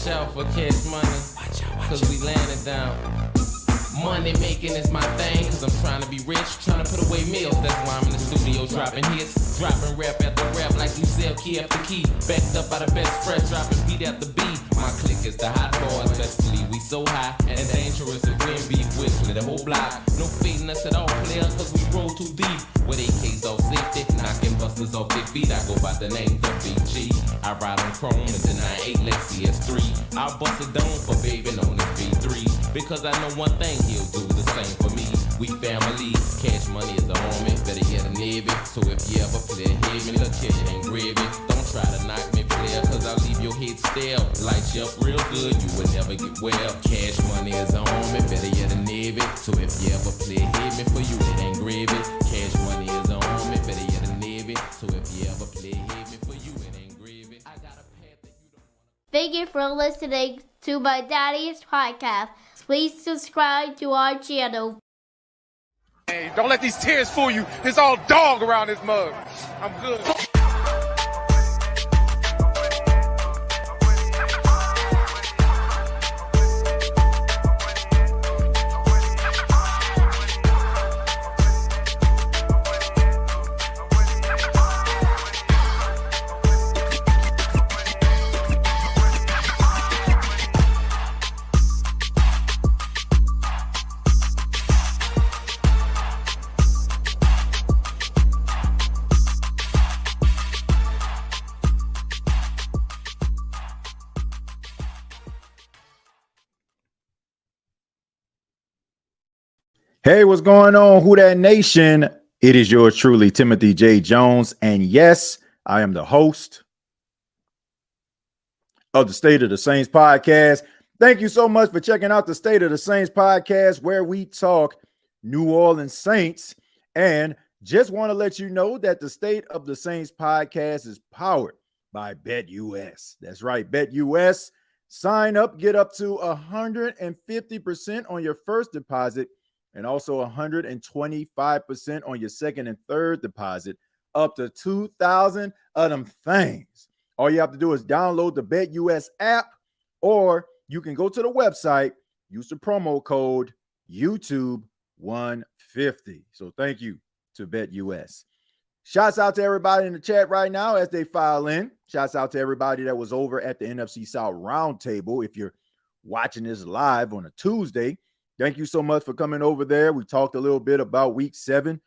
Watch out for cash money, cause we landing down. Money making is my thing, cause I'm trying to be rich, trying to put away meals. That's why I'm in the studio dropping hits, dropping rap after rap like you sell key after key. Backed up by the best fresh, dropping beat after beat. My clique is the hot boys, best believe we so high and dangerous if we in beef with the whole block. No fading us at all, players, cause we roll too deep. With AKs off safety, knocking busters off their feet. I go by the name WG. I ride on chrome and the 98 Lexi S3. I'll bust it down for baby known as B3. Because I know one thing, he'll do the same for me. We family, cash money is the homie, better get a navy. So if you ever play hear me, look here, it ain't gravy. Don't try to knock me player, cause I'll leave your head stale. Light you up real good, you will never get well. Cash money is the homie, better get a navy. So if you ever play hear me, for you it ain't gravy. Cash money is the homie, better get a navy. So if you ever play hear me, for you it ain't gravy. I got a path that you don't want. Thank you for listening to my daddy's podcast. Please subscribe to our channel. Hey, don't let these tears fool you. It's all dog around this mug. I'm good. Hey, what's going on, Who Dat Nation? It is yours truly, Timothy J. Jones. And yes, I am the host of the State of the Saints podcast. Thank you so much for checking out the State of the Saints podcast, where we talk New Orleans Saints. And just want to let you know that the State of the Saints podcast is powered by BETUS. That's right, BETUS. Sign up, get up to 150% on your first deposit, and also 125% on your second and third deposit, up to $2,000 of them things. All you have to do is download the BETUS app, or you can go to the website, use the promo code YouTube150. So thank you to BETUS. Shouts out to everybody in the chat right now as they file in. Shouts out to everybody that was over at the NFC South Roundtable. If you're watching this live on a Tuesday, thank you so much for coming over there. We talked a little bit about week 7.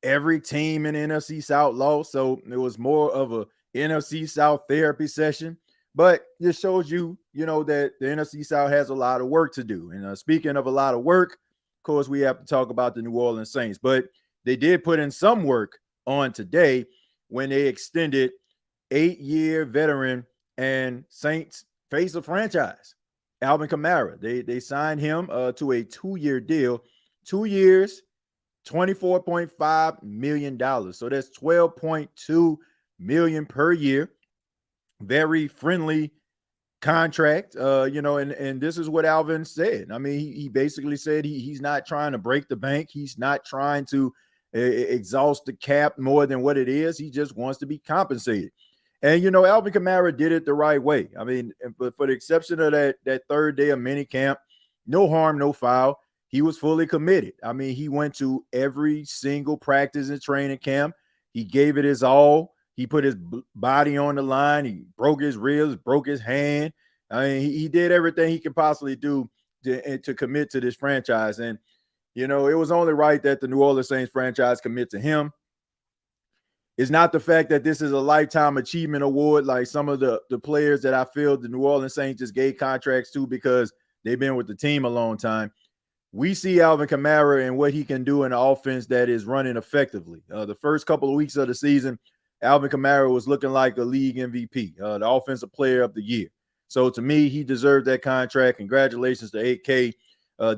Every team in the NFC South lost, so it was more of a NFC South therapy session. But it shows you, that the NFC South has a lot of work to do. And speaking of a lot of work, of course, we have to talk about the New Orleans Saints. But they did put in some work on today when they extended 8-year veteran and Saints face of franchise, Alvin Kamara. They signed him to a 2-year deal, 2 years, $24.5 million. So that's $12.2 million per year. Very friendly contract, and this is what Alvin said. I mean, he basically said he's not trying to break the bank. He's not trying to exhaust the cap more than what it is. He just wants to be compensated. And, Alvin Kamara did it the right way. I mean, but for the exception of that third day of minicamp, no harm, no foul. He was fully committed. I mean, he went to every single practice and training camp. He gave it his all. He put his body on the line. He broke his ribs, broke his hand. I mean, he did everything he could possibly do to commit to this franchise. And, it was only right that the New Orleans Saints franchise commit to him. It's not the fact that this is a lifetime achievement award like some of the players that I feel the New Orleans Saints just gave contracts to because they've been with the team a long time. We see Alvin Kamara and what he can do in an offense that is running effectively. The first couple of weeks of the season, Alvin Kamara was looking like a league MVP, the offensive player of the year. So to me, he deserved that contract. Congratulations to 8K.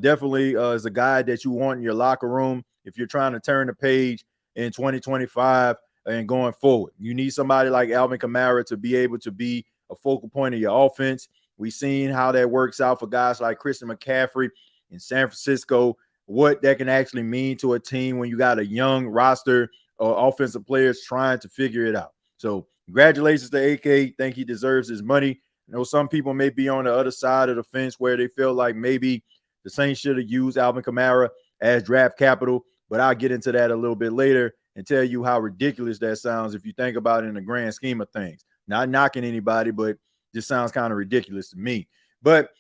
Definitely is a guy that you want in your locker room if you're trying to turn the page in 2025 and going forward. You need somebody like Alvin Kamara to be able to be a focal point of your offense. We've seen how that works out for guys like Christian McCaffrey in San Francisco, what that can actually mean to a team when you got a young roster of offensive players trying to figure it out. So congratulations to AK. Think he deserves his money. I know some people may be on the other side of the fence where they feel like maybe the Saints should have used Alvin Kamara as draft capital, but I'll get into that a little bit later and tell you how ridiculous that sounds if you think about it in the grand scheme of things. Not knocking anybody, but just sounds kind of ridiculous to me. But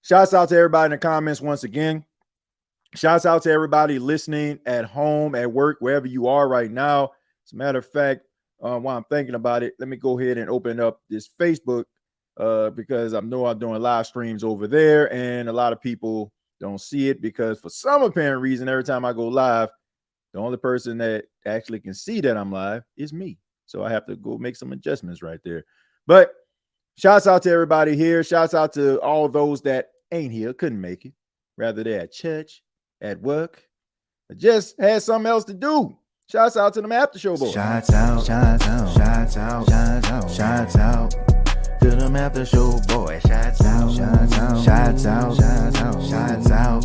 shouts out to everybody in the comments once again. Shouts out to everybody listening at home, at work, wherever you are right now. As a matter of fact, while I'm thinking about it, let me go ahead and open up this Facebook because I know I'm doing live streams over there, and a lot of people don't see it because for some apparent reason, every time I go live, the only person that actually can see that I'm live is me. So I have to go make some adjustments right there. But shouts out to everybody here. Shouts out to all those that ain't here, couldn't make it. Rather they're at church, at work, or just had something else to do. Shouts out to them after show boys. Shouts out, shouts out, shouts out, shouts out, shouts out to them after show boys. Shouts out, shouts out, shouts out, shouts out, shouts out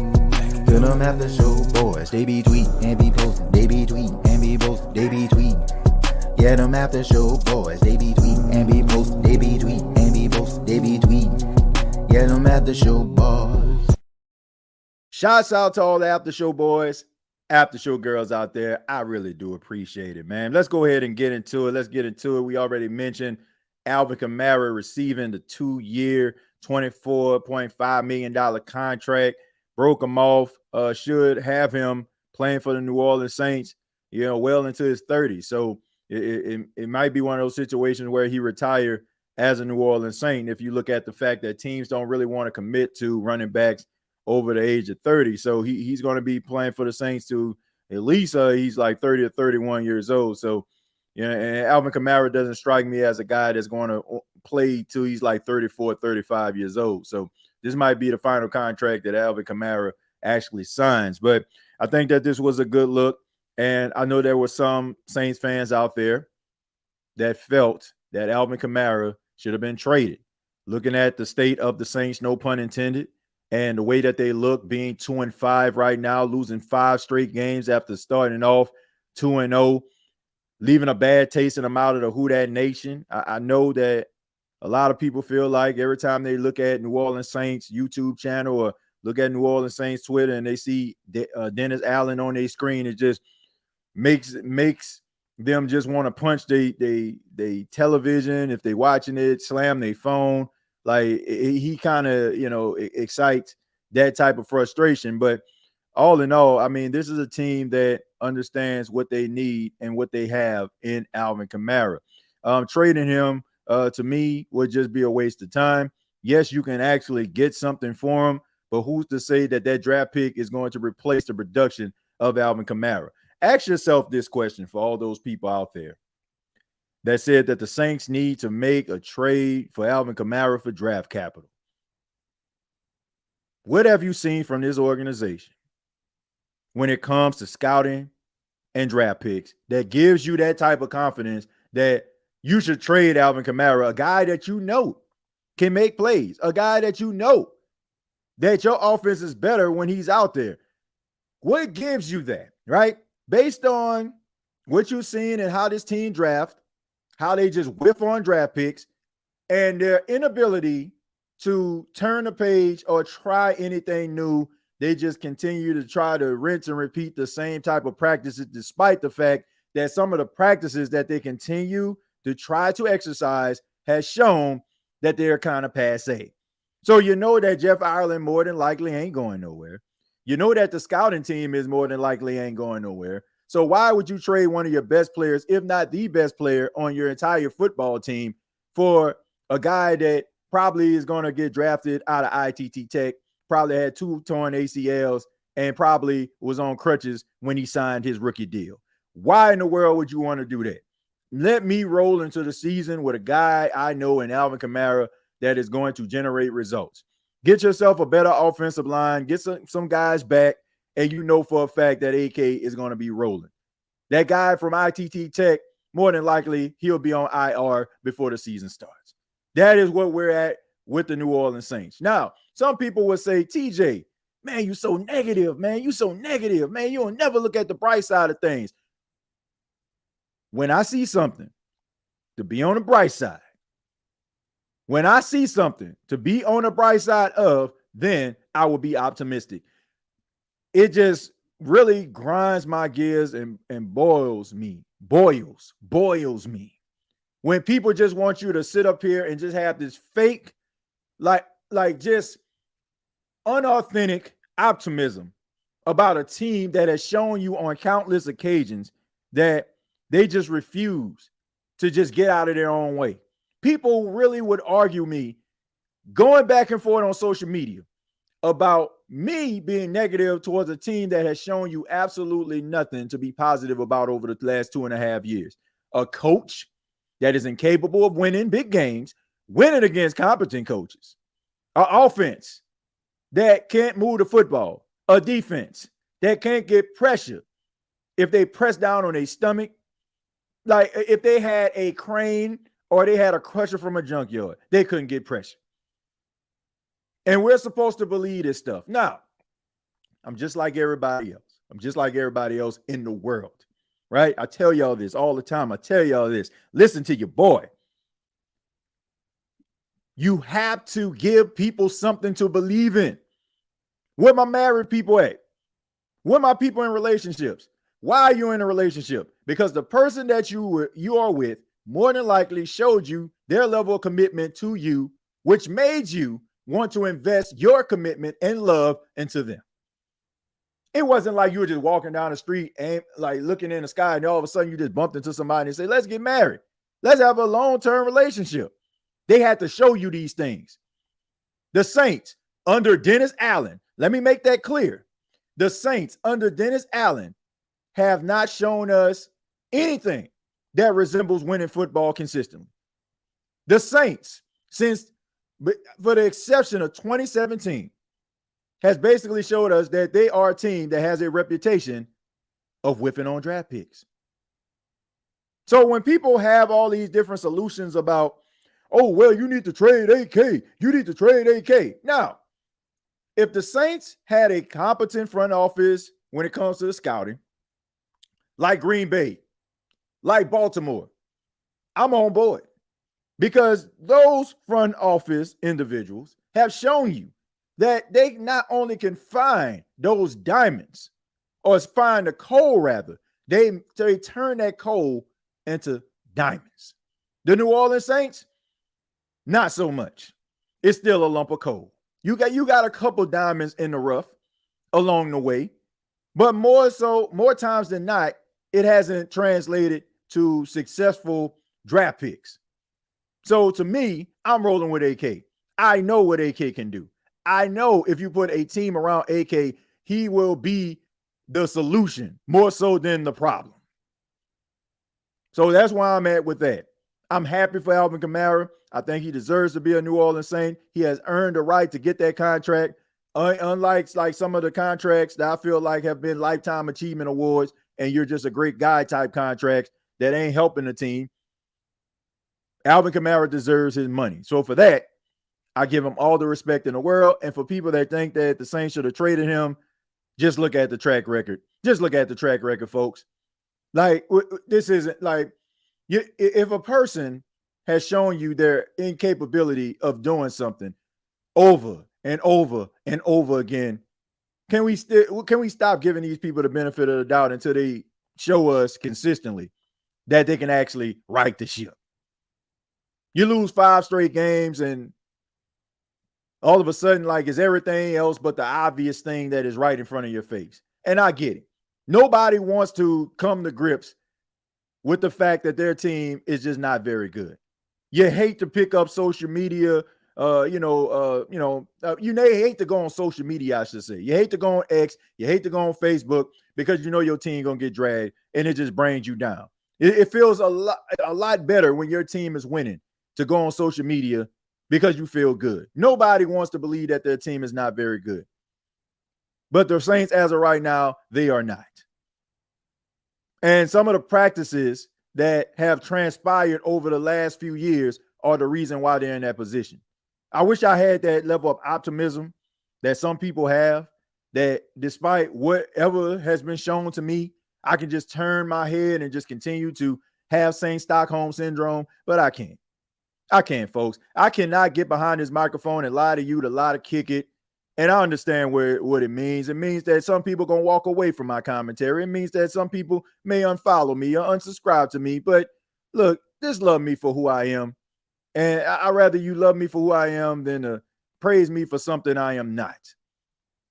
to them after show boys. They be tweeting and be posting, they be tweeting and be posting, they be tweeting. Yeah, them after show boys. They be tweeting and be posting, they be tweeting and be posting, they be tweeting. Yeah, them after show boys. Shouts out to all the after show boys, after show girls out there. I really do appreciate it, man. Let's go ahead and get into it. Let's get into it. We already mentioned Alvin Kamara receiving the 2-year, $24.5 million contract. Broke him off. Should have him playing for the New Orleans Saints, well into his 30s. So it might be one of those situations where he retired as a New Orleans Saint if you look at the fact that teams don't really want to commit to running backs over the age of 30. So he's going to be playing for the Saints to at least he's like 30 or 31 years old. So, and Alvin Kamara doesn't strike me as a guy that's going to play till he's like 34, 35 years old. So this might be the final contract that Alvin Kamara actually signs. But I think that this was a good look. And I know there were some Saints fans out there that felt that Alvin Kamara should have been traded. Looking at the state of the Saints, no pun intended, and the way that they look, being 2-5 right now, losing 5 straight games after starting off 2-0, leaving a bad taste in them out of the Who Dat Nation. I know that a lot of people feel like every time they look at New Orleans Saints YouTube channel or look at New Orleans Saints Twitter and they see Dennis Allen on their screen, it just makes them just want to punch they television if they watching it, slam their phone. Like he kind of, excites that type of frustration. But all in all, I mean, this is a team that understands what they need and what they have in Alvin Kamara. Trading him to me would just be a waste of time. Yes, you can actually get something for him, but who's to say that draft pick is going to replace the production of Alvin Kamara? Ask yourself this question for all those people out there that said that the Saints need to make a trade for Alvin Kamara for draft capital. What have you seen from this organization when it comes to scouting and draft picks that gives you that type of confidence that you should trade Alvin Kamara, a guy that you know can make plays, a guy that you know that your offense is better when he's out there? What gives you that, right? Based on what you've seen and how this team draft, how they just whiff on draft picks, and their inability to turn the page or try anything new. They just continue to try to rinse and repeat the same type of practices, despite the fact that some of the practices that they continue to try to exercise has shown that they're kind of passe. So you know that Jeff Ireland more than likely ain't going nowhere. You know that the scouting team is more than likely ain't going nowhere. So why would you trade one of your best players, if not the best player on your entire football team, for a guy that probably is going to get drafted out of ITT Tech, probably had 2 torn ACLs, and probably was on crutches when he signed his rookie deal? Why in the world would you want to do that? Let me roll into the season with a guy I know in Alvin Kamara that is going to generate results. Get yourself a better offensive line, get some guys back, and you know for a fact that AK is going to be rolling. That guy from ITT Tech, more than likely, he'll be on IR before the season starts. That is what we're at with the New Orleans Saints. Now, some people would say, TJ, man, you so negative, man. You so negative, man. You'll never look at the bright side of things. When I see something to be on the bright side, When I see something to be on the bright side of, then I will be optimistic. It just really grinds my gears and boils me. When people just want you to sit up here and just have this fake, like just unauthentic optimism about a team that has shown you on countless occasions that they just refuse to just get out of their own way. People really would argue me going back and forth on social media about me being negative towards a team that has shown you absolutely nothing to be positive about over the last 2.5 years. A coach that is incapable of winning big games, winning against competent coaches. An offense that can't move the football. A defense that can't get pressure if they press down on their stomach. Like if they had a crane or they had a crusher from a junkyard, they couldn't get pressure. And we're supposed to believe this stuff. Now, I'm just like everybody else. I'm just like everybody else in the world, right? I tell y'all this all the time. I tell y'all this. Listen to your boy. You have to give people something to believe in. Where my married people at? Where my people in relationships? Why are you in a relationship? Because the person that you are with more than likely showed you their level of commitment to you, which made you want to invest your commitment and love into them. It wasn't like you were just walking down the street and like looking in the sky and all of a sudden you just bumped into somebody and say, let's get married. Let's have a long-term relationship. They had to show you these things. The Saints under Dennis Allen, let me make that clear. The Saints under Dennis Allen have not shown us anything that resembles winning football consistently. The Saints, for the exception of 2017, has basically showed us that they are a team that has a reputation of whiffing on draft picks. So when people have all these different solutions about, oh, well, you need to trade AK. You need to trade AK. Now, if the Saints had a competent front office when it comes to the scouting, like Green Bay, like Baltimore, I'm on board. Because those front office individuals have shown you that they not only can find those diamonds, or find the coal rather, they turn that coal into diamonds. The New Orleans Saints, not so much. It's still a lump of coal. You got a couple diamonds in the rough along the way, but more times than not, it hasn't translated to successful draft picks. So to me, I'm rolling with AK. I know what AK can do. I know if you put a team around AK, he will be the solution more so than the problem. So that's where I'm at with that. I'm happy for Alvin Kamara. I think he deserves to be a New Orleans Saint. He has earned the right to get that contract. Unlike like some of the contracts that I feel like have been lifetime achievement awards and you're just a great guy type contracts that ain't helping the team. Alvin Kamara deserves his money. So for that, I give him all the respect in the world. And for people that think that the Saints should have traded him, just look at the track record. Just look at the track record, folks. Like, this isn't like, if a person has shown you their incapability of doing something over and over and over again, can we stop giving these people the benefit of the doubt until they show us consistently that they can actually right the ship? You lose 5 straight games and all of a sudden, like, it's everything else but the obvious thing that is right in front of your face. And I get it. Nobody wants to come to grips with the fact that their team is just not very good. You hate to pick up social media. You hate to go on social media, I should say. You hate to go on X. You hate to go on Facebook because you know your team going to get dragged and it just brings you down. It feels a lot better when your team is winning to go on social media because you feel good. Nobody wants to believe that their team is not very good. But the Saints, as of right now, they are not. And some of the practices that have transpired over the last few years are the reason why they're in that position. I wish I had that level of optimism that some people have, that despite whatever has been shown to me, I can just turn my head and just continue to have Saint Stockholm syndrome, but I can't. I can't, folks. I cannot get behind this microphone and lie to you, to lie to kick it. And I understand what it means. It means that some people going to walk away from my commentary. It means that some people may unfollow me or unsubscribe to me. But look, just love me for who I am. And I'd rather you love me for who I am than to praise me for something I am not.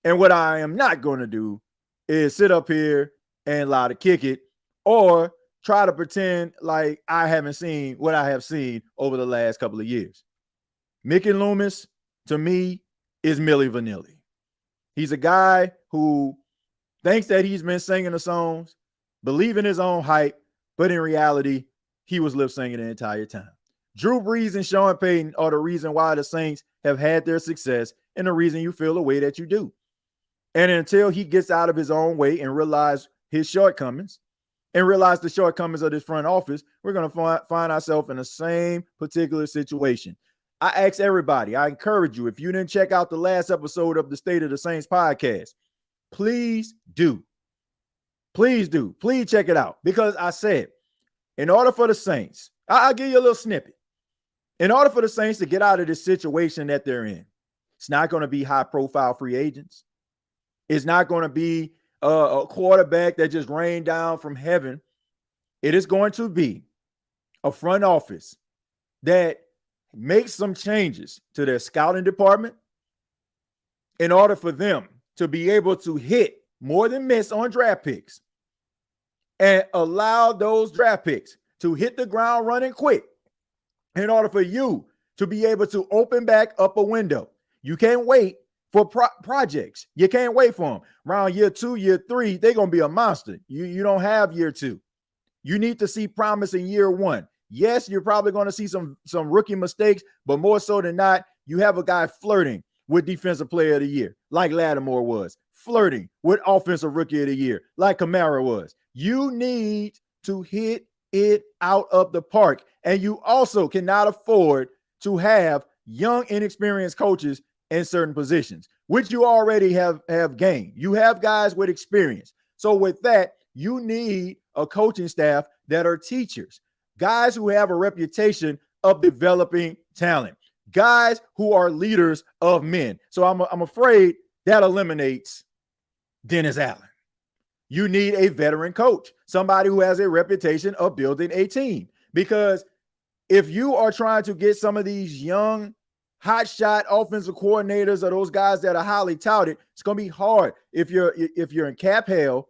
And what I am not going to do is sit up here and lie to kick it or try to pretend like I haven't seen what I have seen over the last couple of years. Mickey Loomis, to me, is Milli Vanilli. He's a guy who thinks that he's been singing the songs, believing his own hype, but in reality, he was lip singing the entire time. Drew Brees and Sean Payton are the reason why the Saints have had their success and the reason you feel the way that you do. And until he gets out of his own way and realize his shortcomings and realize the shortcomings of this front office, we're going to find ourselves in the same particular situation. I ask everybody, I encourage you, if you didn't check out the last episode of the State of the Saints podcast, please do. Please do. Please check it out. Because I said, in order for the Saints, I'll give you a little snippet. In order for the Saints to get out of this situation that they're in, it's not going to be high-profile free agents. It's not going to be a quarterback that just rained down from heaven. It is going to be a front office that makes some changes to their scouting department in order for them to be able to hit more than miss on draft picks and allow those draft picks to hit the ground running quick in order for you to be able to open back up a window. You can't wait for projects. You can't wait for them. Around year 2, year 3, they're going to be a monster. You don't have year 2. You need to see promise in year 1. Yes, you're probably going to see some rookie mistakes, but more so than not, you have a guy flirting with Defensive Player of the Year, like Lattimore was, flirting with Offensive Rookie of the Year, like Kamara was. You need to hit it out of the park, and you also cannot afford to have young, inexperienced coaches in certain positions, which you already have gained. You have guys with experience. So with that, you need a coaching staff that are teachers, guys who have a reputation of developing talent, guys who are leaders of men. So I'm afraid that eliminates Dennis Allen. You need a veteran coach, somebody who has a reputation of building a team. Because if you are trying to get some of these young, hotshot offensive coordinators or those guys that are highly touted, it's going to be hard. If you're in cap hell,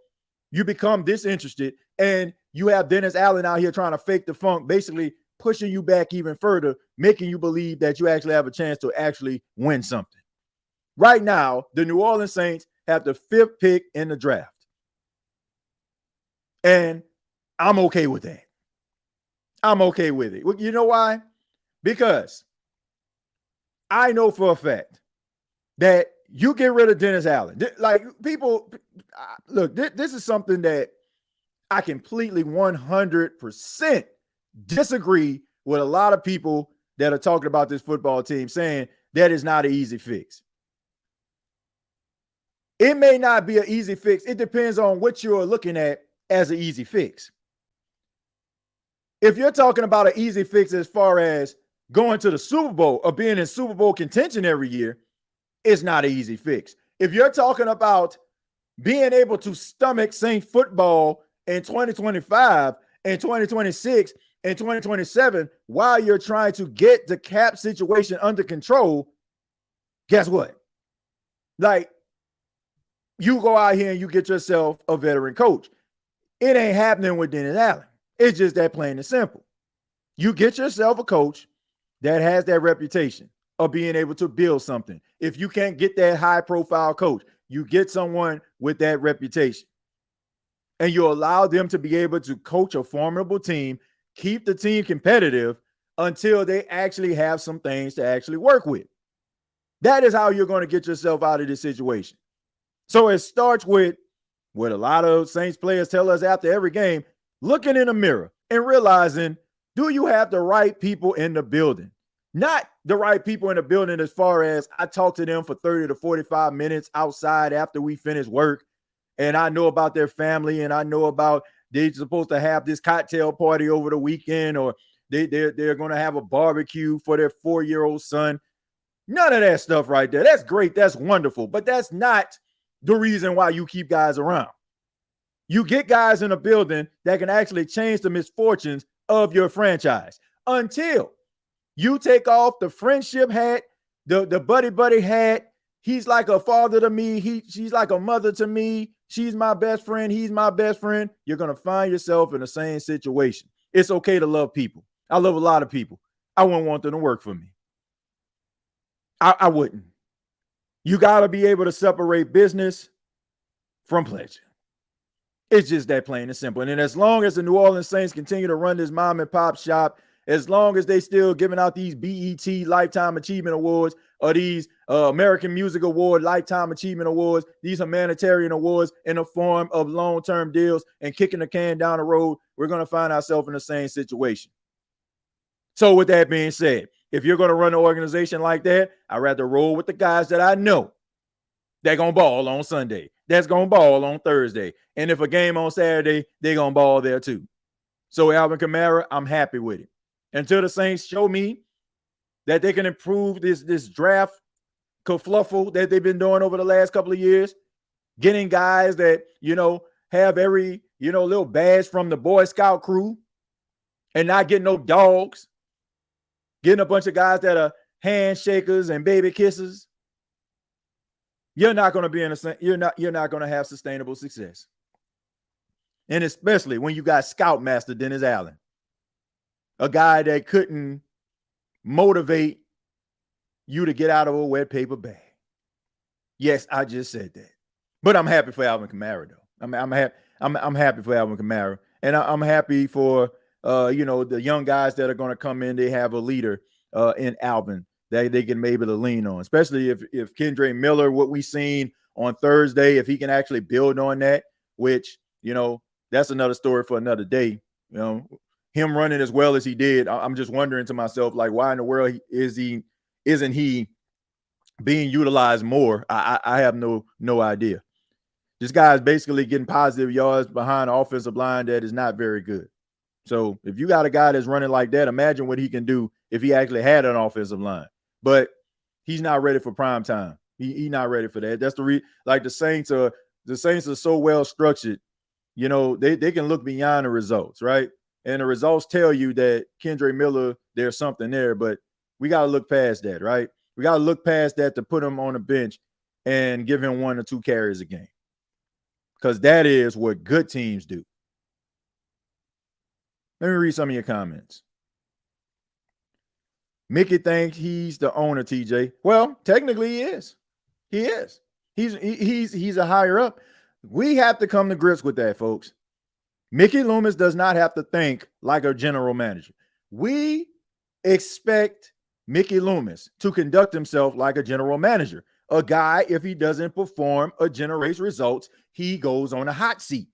you become disinterested, and you have Dennis Allen out here trying to fake the funk, basically pushing you back even further, making you believe that you actually have a chance to actually win something. Right now, the New Orleans Saints have the 5th pick in the draft. And I'm okay with that. I'm okay with it. You know why? Because I know for a fact that you get rid of Dennis Allen. Like, people, look, this is something that I completely 100% disagree with a lot of people that are talking about this football team, saying that is not an easy fix. It may not be an easy fix. It depends on what you're looking at as an easy fix. If you're talking about an easy fix as far as going to the Super Bowl or being in Super Bowl contention every year, it's not an easy fix. If you're talking about being able to stomach Saint football in 2025 and 2026 and 2027 while you're trying to get the cap situation under control, guess what? Like, you go out here and you get yourself a veteran coach. It ain't happening with Dennis Allen. It's just that plain and simple. You get yourself a coach that has that reputation of being able to build something. If you can't get that high-profile coach, you get someone with that reputation. And you allow them to be able to coach a formidable team, keep the team competitive until they actually have some things to actually work with. That is how you're going to get yourself out of this situation. So it starts with what a lot of Saints players tell us after every game, looking in the mirror and realizing, do you have the right people in the building? Not the right people in the building as far as I talk to them for 30 to 45 minutes outside after we finish work, and I know about their family, and I know about they're supposed to have this cocktail party over the weekend, or they're going to have a barbecue for their 4-year-old son. None of that stuff right there. That's great. That's wonderful. But that's not the reason why you keep guys around. You get guys in a building that can actually change the misfortunes of your franchise until you take off the friendship hat, the buddy hat. He's like a father to me. She's like a mother to me. She's my best friend. He's my best friend. You're going to find yourself in the same situation. It's okay to love people. I love a lot of people. I wouldn't want them to work for me. I wouldn't. You got to be able to separate business from pleasure. It's just that plain and simple. And then as long as the New Orleans Saints continue to run this mom and pop shop, as long as they still giving out these BET Lifetime Achievement Awards or these American Music Award Lifetime Achievement Awards, these humanitarian awards in the form of long-term deals and kicking the can down the road, we're going to find ourselves in the same situation. So with that being said, if you're going to run an organization like that, I'd rather roll with the guys that I know they're going to ball on Sunday. That's going to ball on Thursday. And if a game on Saturday, they're going to ball there too. So Alvin Kamara, I'm happy with it. Until the Saints show me that they can improve this draft kerfluffle that they've been doing over the last couple of years, getting guys that, have every, little badge from the Boy Scout crew and not getting no dogs, getting a bunch of guys that are handshakers and baby kissers. You're not going to be you're not going to have sustainable success. And especially when you got Scoutmaster Dennis Allen, a guy that couldn't motivate you to get out of a wet paper bag. Yes, I just said that. But I'm happy for Alvin Kamara, though. I'm happy for Alvin Kamara. And I'm happy for the young guys that are going to come in. They have a leader in Alvin that they can be able to lean on, especially if Kendre Miller, what we seen on Thursday, if he can actually build on that, which, that's another story for another day. Him running as well as he did, I'm just wondering to myself, like, why in the world isn't he being utilized more? I have no idea. This guy is basically getting positive yards behind an offensive line that is not very good. So if you got a guy that's running like that, imagine what he can do if he actually had an offensive line. But he's not ready for prime time. He's not ready for that. That's the Saints are so well structured. They can look beyond the results, right? And the results tell you that Kendre Miller, there's something there, but we got to look past that, right? We got to look past that to put him on the bench and give him 1 or 2 carries a game, because that is what good teams do. Let me read some of your comments. Mickey thinks he's the owner, TJ. Well, technically he is. He is. He's a higher up. We have to come to grips with that, folks. Mickey Loomis does not have to think like a general manager. We expect Mickey Loomis to conduct himself like a general manager. A guy, if he doesn't perform or generate results, he goes on a hot seat.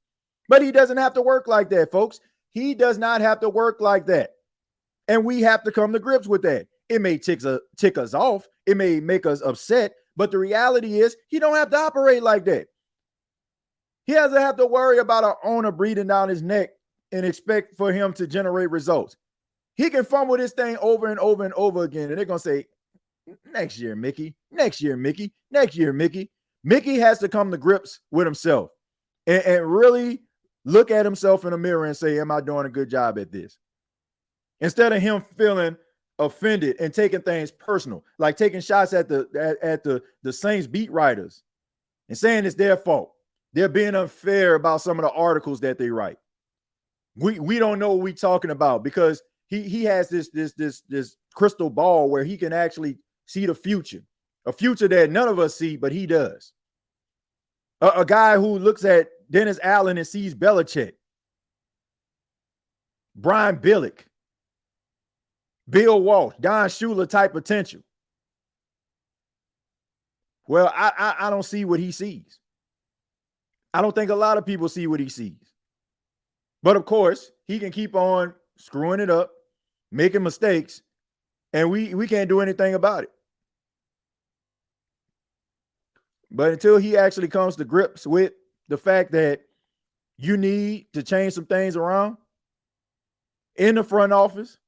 But he doesn't have to work like that, folks. He does not have to work like that. And we have to come to grips with that. It may tick us off. It may make us upset. But the reality is he don't have to operate like that. He doesn't have to worry about an owner breathing down his neck and expect for him to generate results. He can fumble this thing over and over and over again. And they're going to say, next year, Mickey, next year, Mickey, next year, Mickey. Mickey has to come to grips with himself and really look at himself in the mirror and say, am I doing a good job at this? Instead of him feeling offended and taking things personal, like taking shots at the Saints beat writers and saying it's their fault. They're being unfair about some of the articles that they write. We don't know what we're talking about because he has this crystal ball where he can actually see the future, a future that none of us see, but he does. A guy who looks at Dennis Allen and sees Belichick, Brian Billick, Bill Walsh, Don Shula type potential. Well, I don't see what he sees. I don't think a lot of people see what he sees. But of course, he can keep on screwing it up, making mistakes, and we can't do anything about it. But until he actually comes to grips with the fact that you need to change some things around in the front office,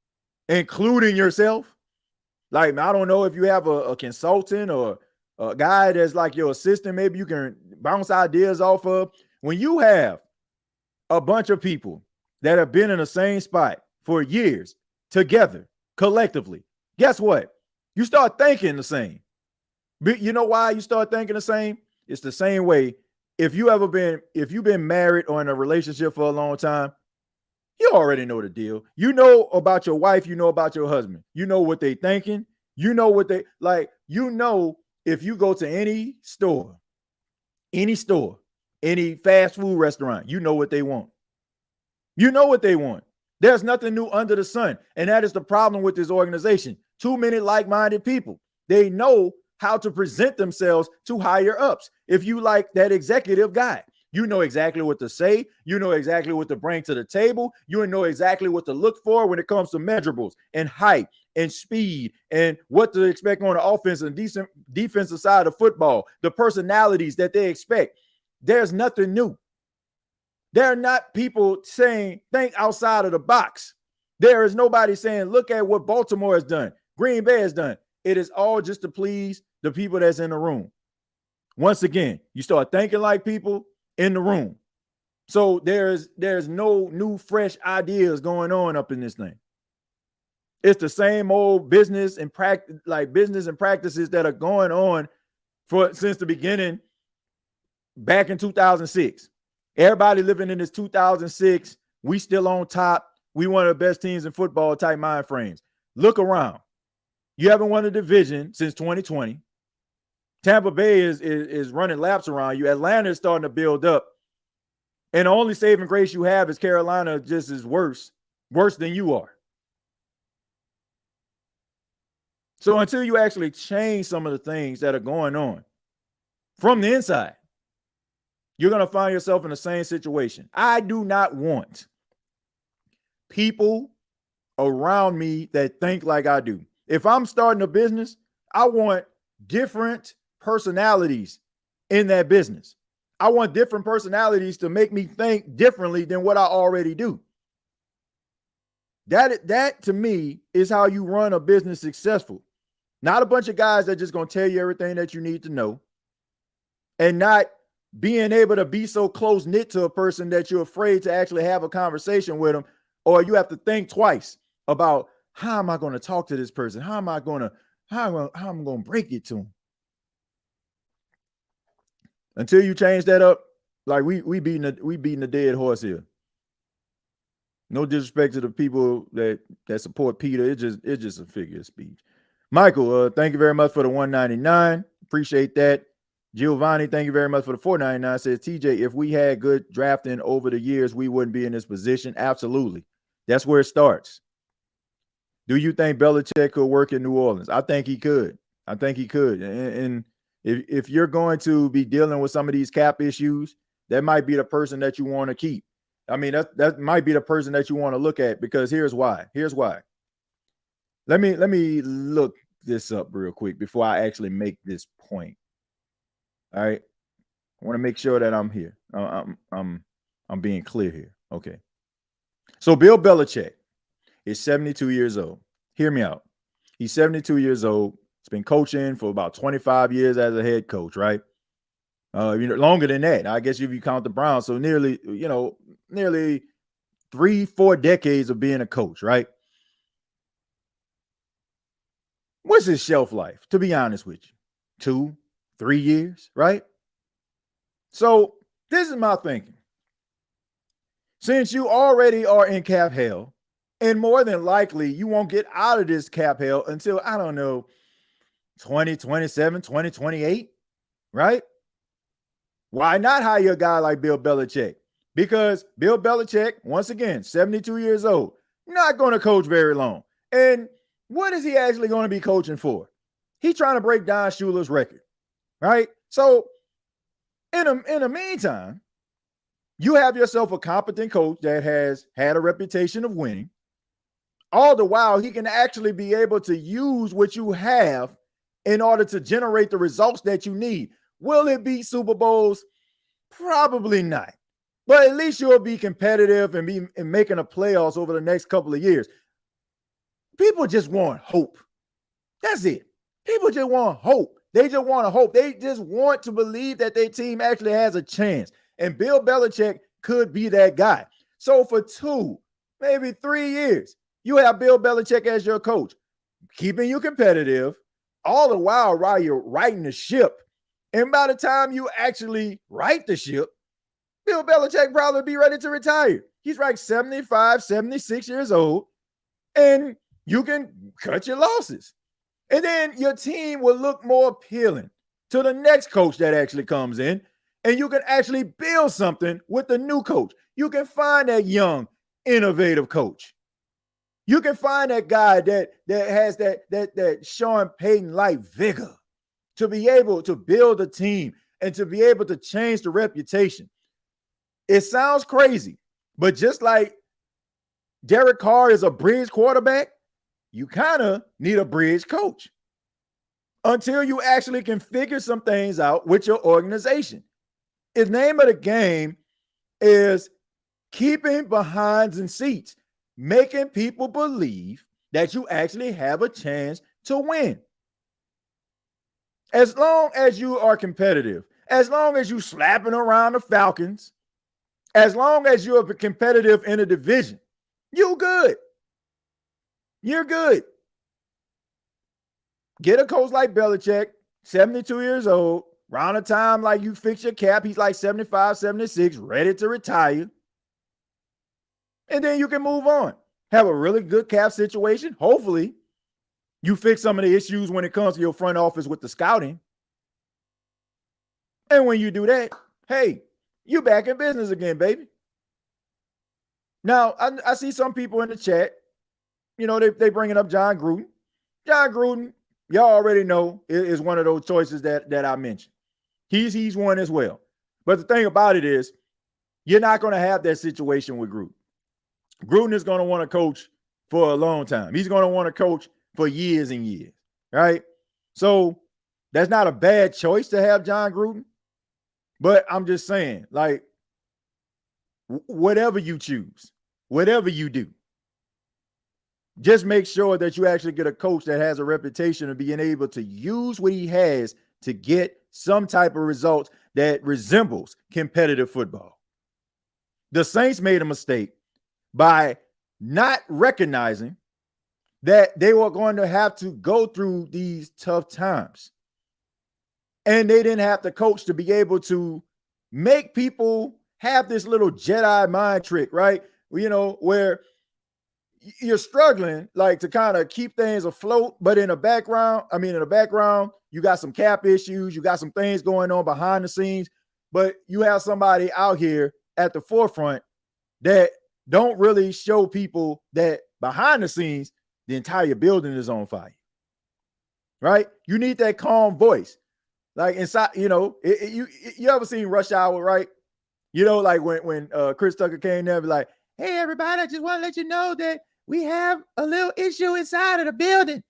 including yourself. Like, I don't know if you have a consultant or a guy that's like your assistant, maybe you can bounce ideas off of. When you have a bunch of people that have been in the same spot for years together, collectively, guess what? You start thinking the same. But you know why you start thinking the same? It's the same way. If you've been married or in a relationship for a long time, you already know the deal. You know about your wife, you know about your husband. You know what they thinking. You know what they like. You know, if you go to any store, any fast food restaurant, you know what they want. You know what they want. There's nothing new under the sun. And that is the problem with this organization. Too many like-minded people. They know how to present themselves to higher ups. If you like that executive guy, you know exactly what to say. You know exactly what to bring to the table. You know exactly what to look for when it comes to measurables and height and speed and what to expect on the offense and defensive side of football, the personalities that they expect. There's nothing new. There are not people saying, think outside of the box. There is nobody saying, look at what Baltimore has done, Green Bay has done. It is all just to please the people that's in the room. Once again, you start thinking like people in the room. So there's no new fresh ideas going on up in this thing. It's the same old business and practices that are going on since the beginning back in 2006. Everybody living in this 2006, we still on top, we one of the best teams in football type mind frames. Look around. You haven't won a division since 2020. Tampa Bay is running laps around you. Atlanta is starting to build up. And the only saving grace you have is Carolina just is worse than you are. So until you actually change some of the things that are going on from the inside, you're going to find yourself in the same situation. I do not want people around me that think like I do. If I'm starting a business, I want different personalities in that business. I want different personalities to make me think differently than what I already do. That to me is how you run a business successful. Not a bunch of guys that just going to tell you everything that you need to know, and not being able to be so close knit to a person that you're afraid to actually have a conversation with them, or you have to think twice about how am I going to talk to this person? How am I going to break it to them? Until you change that up, like we beating the dead horse here. No disrespect to the people that support Peter. It's just a figure of speech. Michael, thank you very much for the $1.99. Appreciate that. Giovanni, thank you very much for the $4.99. Says TJ, if we had good drafting over the years, we wouldn't be in this position. Absolutely. That's where it starts. Do you think Belichick could work in New Orleans? I think he could. And if you're going to be dealing with some of these cap issues, that might be the person that you want to keep. I mean, that might be the person that you want to look at, because here's why. Let me look this up real quick before I actually make this point. All right. I want to make sure that I'm here. I'm being clear here. Okay. So Bill Belichick is 72 years old. Hear me out. He's 72 years old. He's been coaching for about 25 years as a head coach, right? Longer than that. I guess if you count the Browns. So nearly 3-4 decades of being a coach, right? What's his shelf life, to be honest with you? 2-3 years, right? So this is my thinking. Since you already are in cap hell, and more than likely you won't get out of this cap hell until, I don't know, 2027, 2028, right? Why not hire a guy like Bill Belichick? Because Bill Belichick, once again, 72 years old, not going to coach very long. And what is he actually going to be coaching for? He's trying to break Don Shula's record, right? So in the meantime, you have yourself a competent coach that has had a reputation of winning. All the while, he can actually be able to use what you have in order to generate the results that you need. Will it beat Super Bowls? Probably not. But at least you'll be competitive and be making the playoffs over the next couple of years. People just want hope. That's it. People just want hope. They just want to hope. They just want to believe that their team actually has a chance. And Bill Belichick could be that guy. So for 2, maybe 3 years, you have Bill Belichick as your coach, keeping you competitive, all the while you're righting the ship. And by the time you actually right the ship, Bill Belichick probably be ready to retire. He's like 75, 76 years old, and you can cut your losses. And then your team will look more appealing to the next coach that actually comes in, and you can actually build something with the new coach. You can find that young, innovative coach. You can find that guy that has that Sean Payton-like vigor to be able to build a team and to be able to change the reputation. It sounds crazy, but just like Derek Carr is a bridge quarterback, you kind of need a bridge coach until you actually can figure some things out with your organization. The name of the game is keeping behinds and seats, making people believe that you actually have a chance to win. As long as you are competitive, as long as you slapping around the Falcons, as long as you're competitive in a division, you good. You're good. Get a coach like Belichick, 72 years old, around the time like you fix your cap, he's like 75, 76, ready to retire. And then you can move on. Have a really good cap situation. Hopefully, you fix some of the issues when it comes to your front office with the scouting. And when you do that, hey, you back in business again, baby. Now, I see some people in the chat, they bringing up John Gruden. John Gruden, y'all already know, is one of those choices that I mentioned. He's one as well. But the thing about it is, you're not going to have that situation with Gruden. Gruden is going to want to coach for a long time. He's going to want to coach for years and years, right? So that's not a bad choice to have John Gruden. But I'm just saying, like, whatever you choose, whatever you do, just make sure that you actually get a coach that has a reputation of being able to use what he has to get some type of results that resembles competitive football. The Saints made a mistake by not recognizing that they were going to have to go through these tough times. And they didn't have the coach to be able to make people have this little Jedi mind trick, right? Where you're struggling like to kind of keep things afloat, but in the background, you got some cap issues, you got some things going on behind the scenes, but you have somebody out here at the forefront that don't really show people that behind the scenes, the entire building is on fire, right? You need that calm voice. Like inside, you ever seen Rush Hour, right? Like when Chris Tucker came there, be like, hey, everybody, I just want to let you know that we have a little issue inside of the building.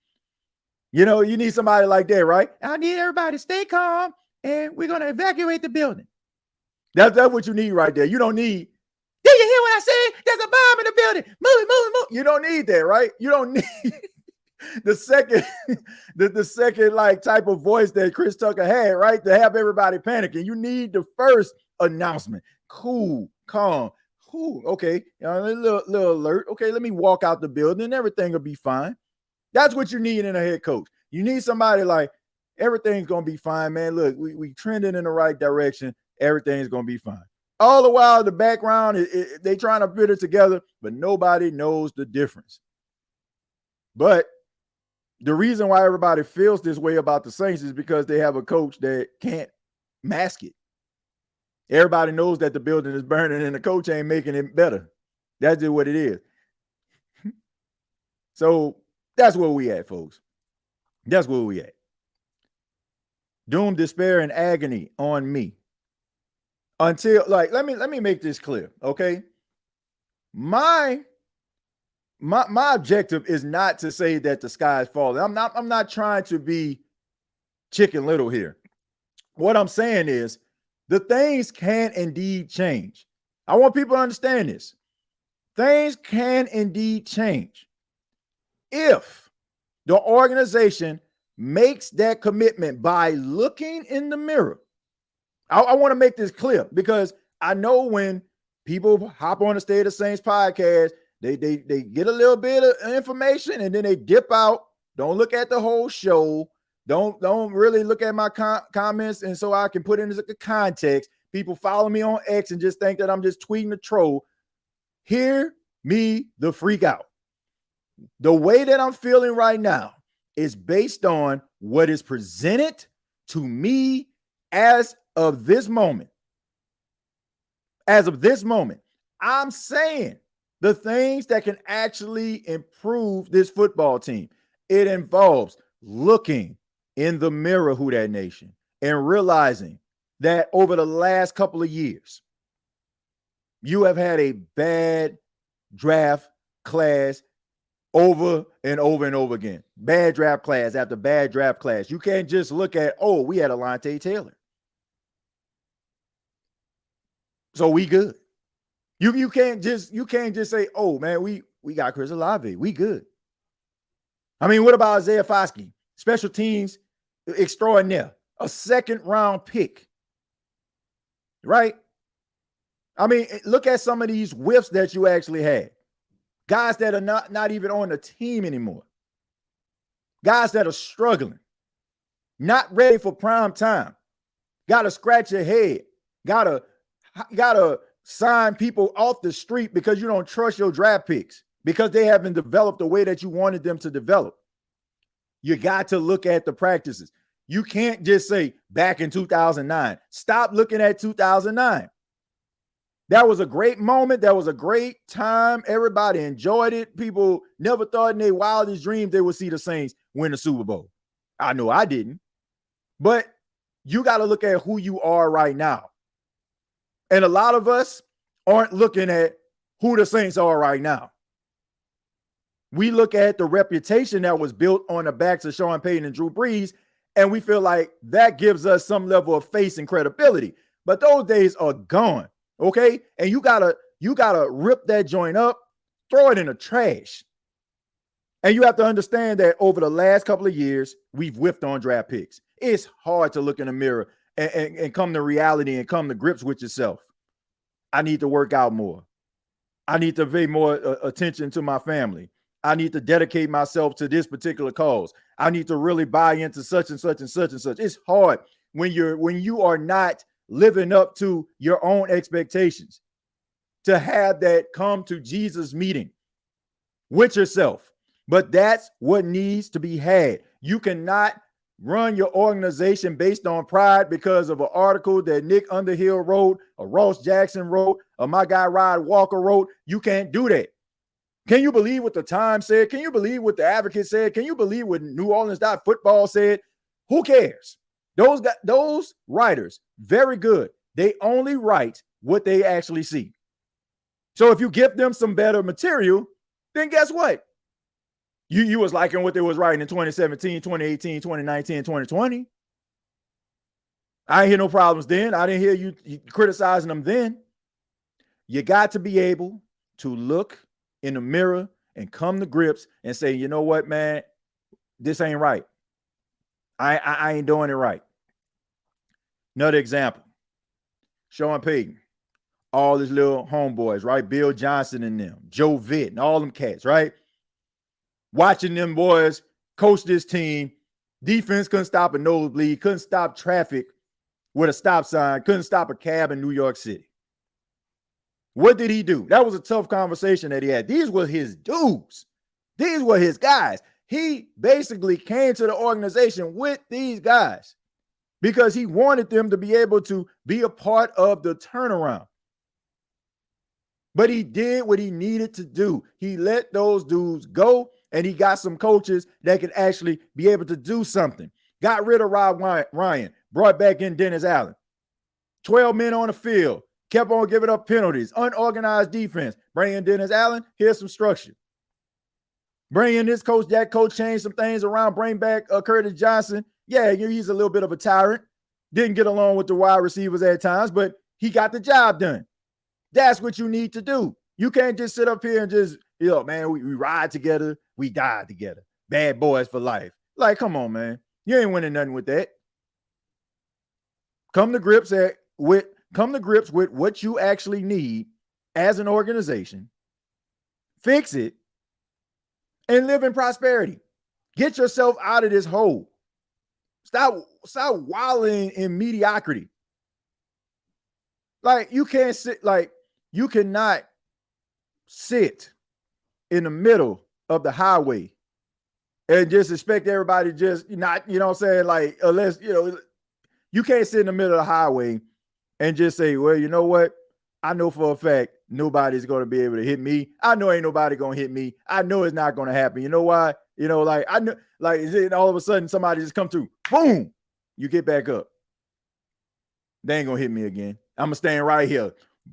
You need somebody like that, right? I need everybody to stay calm, and we're going to evacuate the building. That's what you need right there. You don't need, did you hear what I said? There's a bomb in the building. Move it. You don't need that, right? You don't need the second like type of voice that Chris Tucker had, right? To have everybody panicking. You need the first announcement. Cool, calm. Cool. Okay. A little alert. Okay, let me walk out the building. Everything will be fine. That's what you need in a head coach. You need somebody like, everything's going to be fine, man. Look, we trending in the right direction. Everything's going to be fine. All the while, the background, they trying to put it together, but nobody knows the difference. But the reason why everybody feels this way about the Saints is because they have a coach that can't mask it. Everybody knows that the building is burning and the coach ain't making it better. That's just what it is. So that's where we at, folks. That's where we at. Doom, despair, and agony on me. Until, like, let me make this clear, okay? My objective is not to say that the sky is falling. I'm not trying to be Chicken Little here. What I'm saying is the things can indeed change. I want people to understand this. Things can indeed change. if the organization makes that commitment by looking in the mirror. I want to make this clear because I know when people hop on the State of the Saints podcast, they get a little bit of information and then they dip out. Don't look at the whole show. Don't really look at my comments, and so I can put in the context. People follow me on X and just think that I'm just tweeting the troll. Hear me the freak out. The way that I'm feeling right now is based on what is presented to me as of this moment. As of this moment, I'm saying the things that can actually improve this football team. It involves looking in the mirror, Who Dat Nation, and realizing that over the last couple of years, you have had a bad draft class over and over and over again. Bad draft class after bad draft class. You can't just look at, oh, we had Alontae Taylor, so we good. You can't just say, oh man, we got Chris Olave, we good. I mean, what about Isaiah Foskey? Special teams extraordinaire, a second round pick, right? I mean, look at some of these whiffs that you actually had. Guys that are not even on the team anymore. Guys that are struggling, not ready for prime time. Got to scratch your head. Got to sign people off the street because you don't trust your draft picks, because they haven't developed the way that you wanted them to develop. You got to look at the practices. You can't just say back in 2009. Stop looking at 2009. That was a great moment. That was a great time. Everybody enjoyed it. People never thought in their wildest dreams they would see the Saints win the Super Bowl. I know I didn't. But you got to look at who you are right now. And a lot of us aren't looking at who the Saints are right now. We look at the reputation that was built on the backs of Sean Payton and Drew Brees, and we feel like that gives us some level of face and credibility. But those days are gone, okay? And you gotta rip that joint up, throw it in the trash. And you have to understand that over the last couple of years, we've whiffed on draft picks. It's hard to look in the mirror and come to reality and come to grips with yourself. I need to work out more. I need to pay more attention to my family. I need to dedicate myself to this particular cause. I need to really buy into such and such and such and such. It's hard when you are not living up to your own expectations to have that come to Jesus meeting with yourself. But that's what needs to be had. You cannot run your organization based on pride because of an article that Nick Underhill wrote, or Ross Jackson wrote, or my guy Rod Walker wrote. You can't do that. Can you believe what the Times said? Can you believe what the Advocate said? Can you believe what New Orleans Football said? Who cares? Those writers, very good. They only write what they actually see. So if you give them some better material, then guess what? You was liking what they was writing in 2017, 2018, 2019, 2020. I didn't hear no problems then. I didn't hear you criticizing them then. You got to be able to look in the mirror and come to grips and say, you know what, man, this ain't right. I ain't doing it right. Another example, Sean Payton, all his little homeboys, right? Bill Johnson and them, Joe Vitt and all them cats, right? Watching them boys coach this team. Defense couldn't stop a nosebleed, couldn't stop traffic with a stop sign, couldn't stop a cab in New York City. What did he do? That was a tough conversation that he had. These were his dudes. These were his guys. He basically came to the organization with these guys because he wanted them to be able to be a part of the turnaround. But he did what he needed to do. He let those dudes go, and he got some coaches that could actually be able to do something. Got rid of Rob Ryan, brought back in Dennis Allen. 12 men on the field. Kept on giving up penalties, unorganized defense. Bring in Dennis Allen, here's some structure. Bring in this coach, that coach, change some things around, bring back Curtis Johnson. Yeah, he's a little bit of a tyrant. Didn't get along with the wide receivers at times, but he got the job done. That's what you need to do. You can't just sit up here and just, man, we ride together. We died together. Bad boys for life. Like, come on, man. You ain't winning nothing with that. Come to grips with what you actually need as an organization. Fix it and live in prosperity. Get yourself out of this hole. Stop wallowing in mediocrity. Like, you cannot sit in the middle of the highway and just expect everybody just not, you know what I'm saying? Like, unless, you can't sit in the middle of the highway and just say, well, you know what? I know for a fact nobody's going to be able to hit me. I know ain't nobody going to hit me. I know it's not going to happen. You know why? Like, I know, like, all of a sudden somebody just come through, boom, you get back up. They ain't going to hit me again. I'm going to stand right here.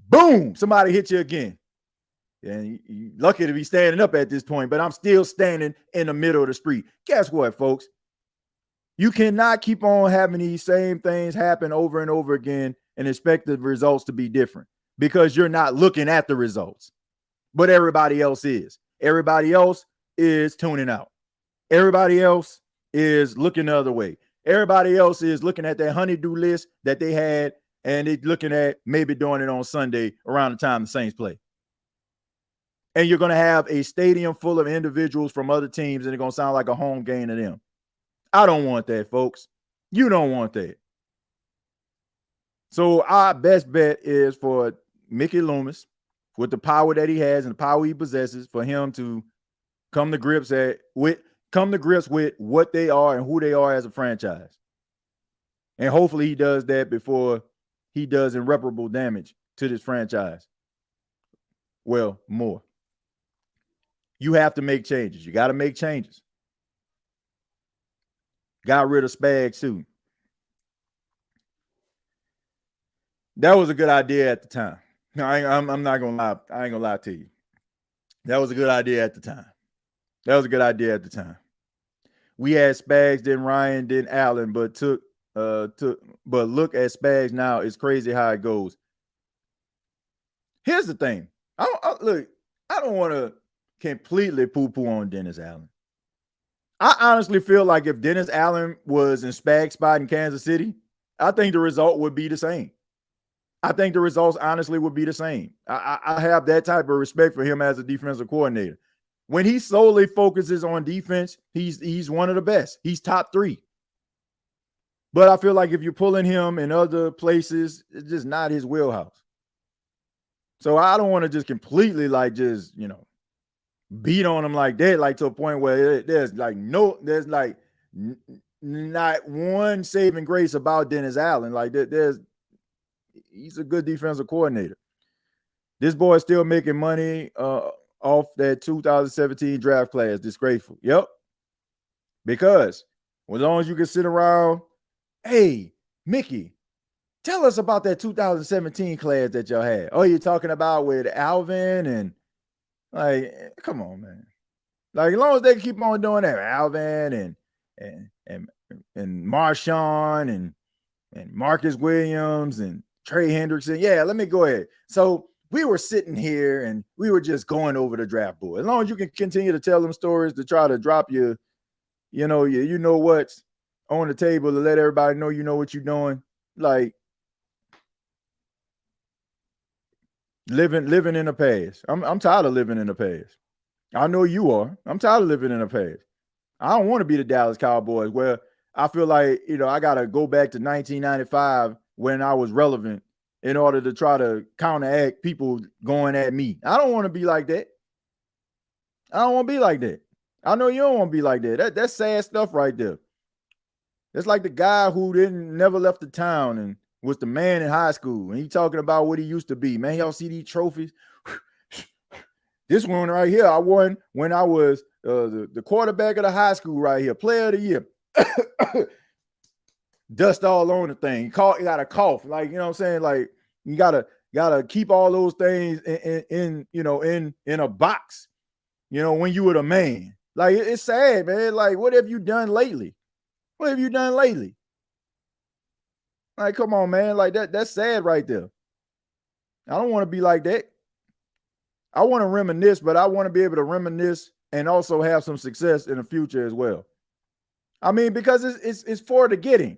Boom, somebody hit you again. And you're lucky to be standing up at this point, but I'm still standing in the middle of the street. Guess what, folks? You cannot keep on having these same things happen over and over again and expect the results to be different, because you're not looking at the results. But everybody else is. Everybody else is tuning out. Everybody else is looking the other way. Everybody else is looking at that honey-do list that they had, and they're looking at maybe doing it on Sunday around the time the Saints play. And you're going to have a stadium full of individuals from other teams, and it's going to sound like a home game to them. I don't want that, folks. You don't want that. So our best bet is for Mickey Loomis, with the power that he has and the power he possesses, for him to come to grips with what they are and who they are as a franchise. And hopefully he does that before he does irreparable damage to this franchise. Well, more. You have to make changes. You got to make changes. Got rid of Spags too. That was a good idea at the time. No, I'm not gonna lie. I ain't gonna lie to you. That was a good idea at the time. We had Spags, then Ryan, then Allen, but look at Spags now. It's crazy how it goes. Here's the thing. I don't want to completely poo-poo on Dennis Allen. I honestly feel like if Dennis Allen was in Spags' spot in Kansas City, I think the result would be the same. I think the results honestly would be the same. I have that type of respect for him as a defensive coordinator. When he solely focuses on defense, he's one of the best. He's top 3. But I feel like if you're pulling him in other places, it's just not his wheelhouse. So I don't want to just completely beat on him like that, like to a point where there's not one saving grace about Dennis Allen. Like he's a good defensive coordinator. This boy is still making money off that 2017 draft class. Disgraceful. Yep. Because as long as you can sit around, hey, Mickey, tell us about that 2017 class that y'all had. Oh, you're talking about with Alvin and come on, man. Like, as long as they keep on doing that, Alvin and Marshawn and Marcus Williams and Trey Hendrickson. Yeah, let me go ahead. So we were sitting here and we were just going over the draft board. As long as you can continue to tell them stories to try to drop you know what's on the table, to let everybody know you know what you're doing. Like, living in the past. I'm tired of living in the past. I know you are. I'm tired of living in the past. I don't want to be the Dallas Cowboys, where I feel like, I got to go back to 1995 when I was relevant in order to try to counteract people going at me. I don't want to be like that. I don't want to be like that. I know you don't want to be like that. That's sad stuff right there. It's like the guy who never left the town and was the man in high school, and he talking about what he used to be. Man, y'all see these trophies? This one right here, I won when I was the quarterback of the high school right here, player of the year. Dust all on the thing. You got a cough, like, you know what I'm saying? Like, you gotta keep all those things in a box, when you were the man. Like, it's sad, man. Like, what have you done lately? Like, come on, man. Like, that's sad right there. I don't want to be like that. I want to reminisce, but I want to be able to reminisce and also have some success in the future as well. I mean, because it's for the getting.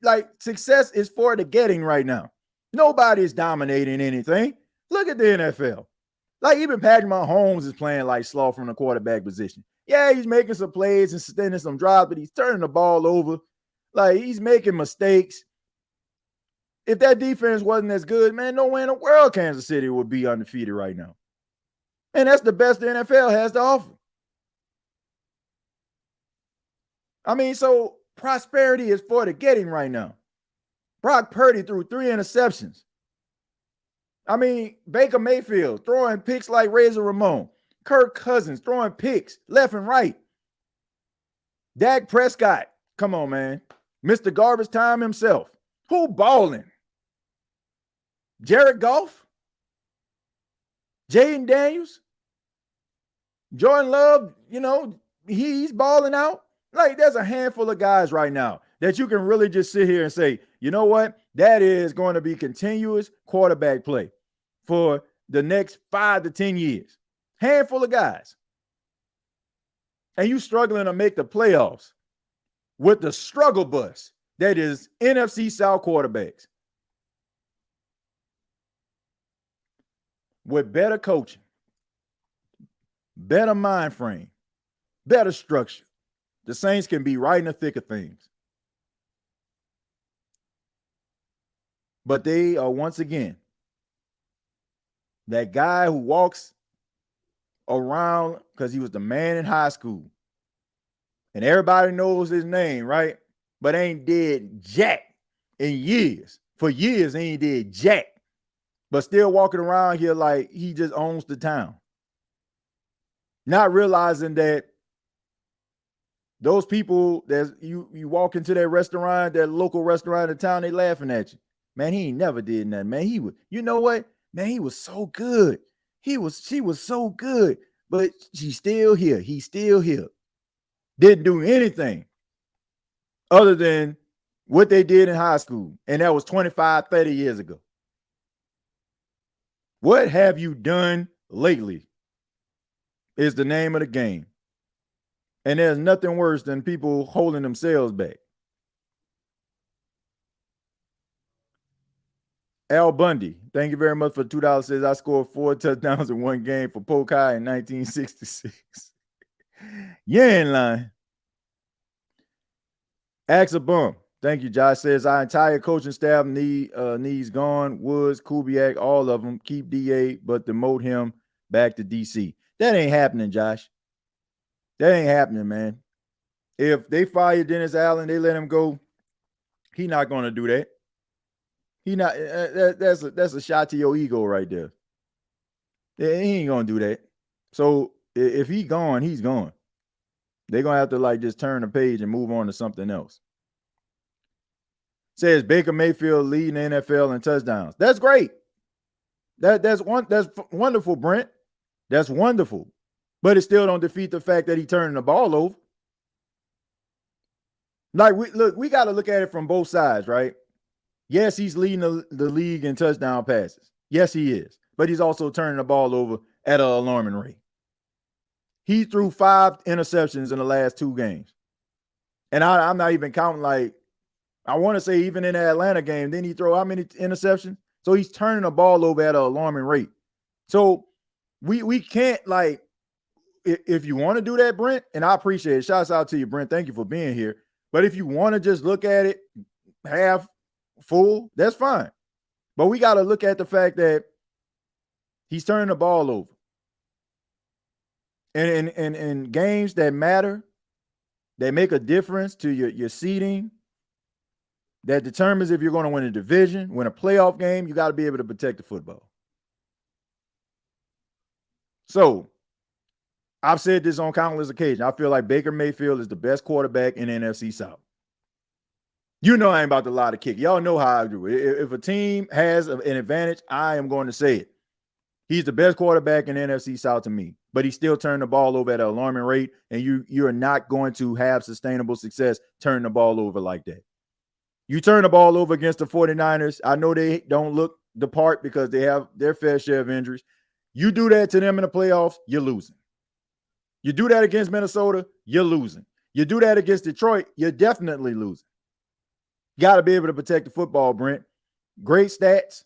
Like success is for the getting right now. Nobody's dominating anything. Look at the NFL. Like even Patrick Mahomes is playing like slow from the quarterback position. Yeah, he's making some plays and sustaining some drives, but he's turning the ball over. Like he's making mistakes. If that defense wasn't as good, man, no way in the world Kansas City would be undefeated right now. And that's the best the NFL has to offer. I mean, so prosperity is for the getting right now. Brock Purdy threw 3 interceptions. I mean, Baker Mayfield throwing picks like Razor Ramon. Kirk Cousins throwing picks left and right. Dak Prescott, come on, man. Mr. Garbage Time himself. Who balling? Jared Goff? Jaden Daniels? Jordan Love, you know, he's balling out. Like, there's a handful of guys right now that you can really just sit here and say, you know what? That is going to be continuous quarterback play for the next 5 to 10 years. Handful of guys. And you struggling to make the playoffs with the struggle bus that is NFC South quarterbacks. With better coaching, better mind frame, better structure, the Saints can be right in the thick of things. But they are once again that guy who walks around because he was the man in high school. And everybody knows his name, right? But ain't did jack in years. For years, ain't did jack. But still walking around here like he just owns the town. Not realizing that those people that you walk into that restaurant, that local restaurant in town, they laughing at you. Man, he ain't never did nothing, man. He would, you know what? Man, he was so good. She was so good, but she's still here. He's still here. Didn't do anything other than what they did in high school. And that was 25, 30 years ago. What have you done lately is the name of the game. And there's nothing worse than people holding themselves back. Al Bundy, thank you very much for $2. Says I scored 4 touchdowns in one game for Polk High in 1966. You ain't lying. Axe a bum. Thank you, Josh. Says our entire coaching staff needs gone. Woods, Kubiak, all of them. Keep DA, but demote him back to DC. That ain't happening, Josh. That ain't happening, man. If they fire Dennis Allen, they let him go. He not going to do that. He not. That's a shot to your ego right there. He ain't going to do that. So if he gone, he's gone. They're going to have to like just turn the page and move on to something else. Says Baker Mayfield leading the NFL in touchdowns. That's great. That's wonderful, Brent. That's wonderful. But it still don't defeat the fact that he turning the ball over. Like we got to look at it from both sides, right? Yes, he's leading the league in touchdown passes. Yes, he is. But he's also turning the ball over at an alarming rate. He threw 5 interceptions in the last 2 games. And I'm not even counting, like, I want to say even in the Atlanta game, didn't he throw how many interceptions? So he's turning the ball over at an alarming rate. So we can't, like, if you want to do that, Brent, and I appreciate it. Shouts out to you, Brent. Thank you for being here. But if you want to just look at it half full, that's fine. But we got to look at the fact that he's turning the ball over. And in games that matter, they make a difference to your seeding, that determines if you're going to win a division, win a playoff game, you got to be able to protect the football. So I've said this on countless occasions. I feel like Baker Mayfield is the best quarterback in the NFC South. You know I ain't about to lie to kick. Y'all know how I do it. If a team has an advantage, I am going to say it. He's the best quarterback in the NFC South to me, but he still turned the ball over at an alarming rate, and you're not going to have sustainable success turning the ball over like that. You turn the ball over against the 49ers. I know they don't look the part because they have their fair share of injuries. You do that to them in the playoffs, you're losing. You do that against Minnesota, you're losing. You do that against Detroit, you're definitely losing. Got to be able to protect the football, Brent. Great stats.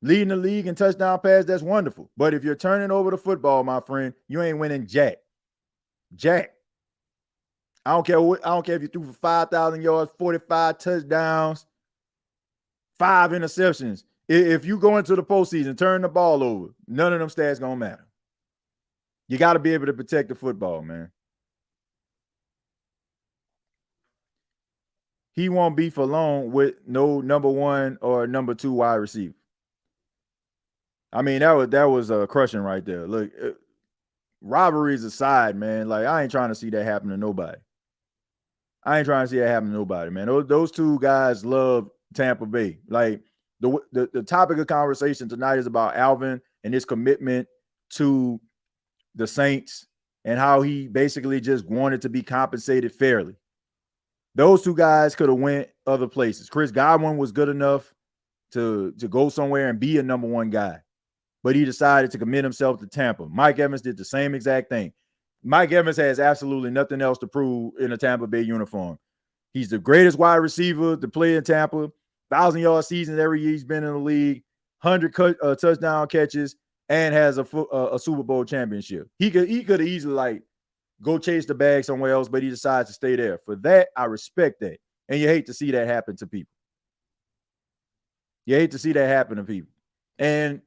Leading the league in touchdown pass, that's wonderful. But if you're turning over the football, my friend, you ain't winning jack. Jack. I don't care if you threw for 5,000 yards, 45 touchdowns, 5 interceptions. If you go into the postseason, turn the ball over, none of them stats gonna matter. You got to be able to protect the football, man. He won't be for long with no number 1 or number 2 wide receiver. I mean, that was crushing right there. Look, rivalries aside, man, like I ain't trying to see that happen to nobody. I ain't trying to see that happen to nobody, man. Those two guys love Tampa Bay. Like the topic of conversation tonight is about Alvin and his commitment to the Saints and how he basically just wanted to be compensated fairly. Those two guys could have went other places. Chris Godwin was good enough to go somewhere and be a number 1 guy, but he decided to commit himself to Tampa. Mike Evans did the same exact thing. Mike Evans has absolutely nothing else to prove in a Tampa Bay uniform. He's the greatest wide receiver to play in Tampa, 1,000-yard season every year he's been in the league, 100 touchdown catches, and has a Super Bowl championship. He could have easily like go chase the bag somewhere else, but he decides to stay there. For that, I respect that. And you hate to see that happen to people. You hate to see that happen to people. And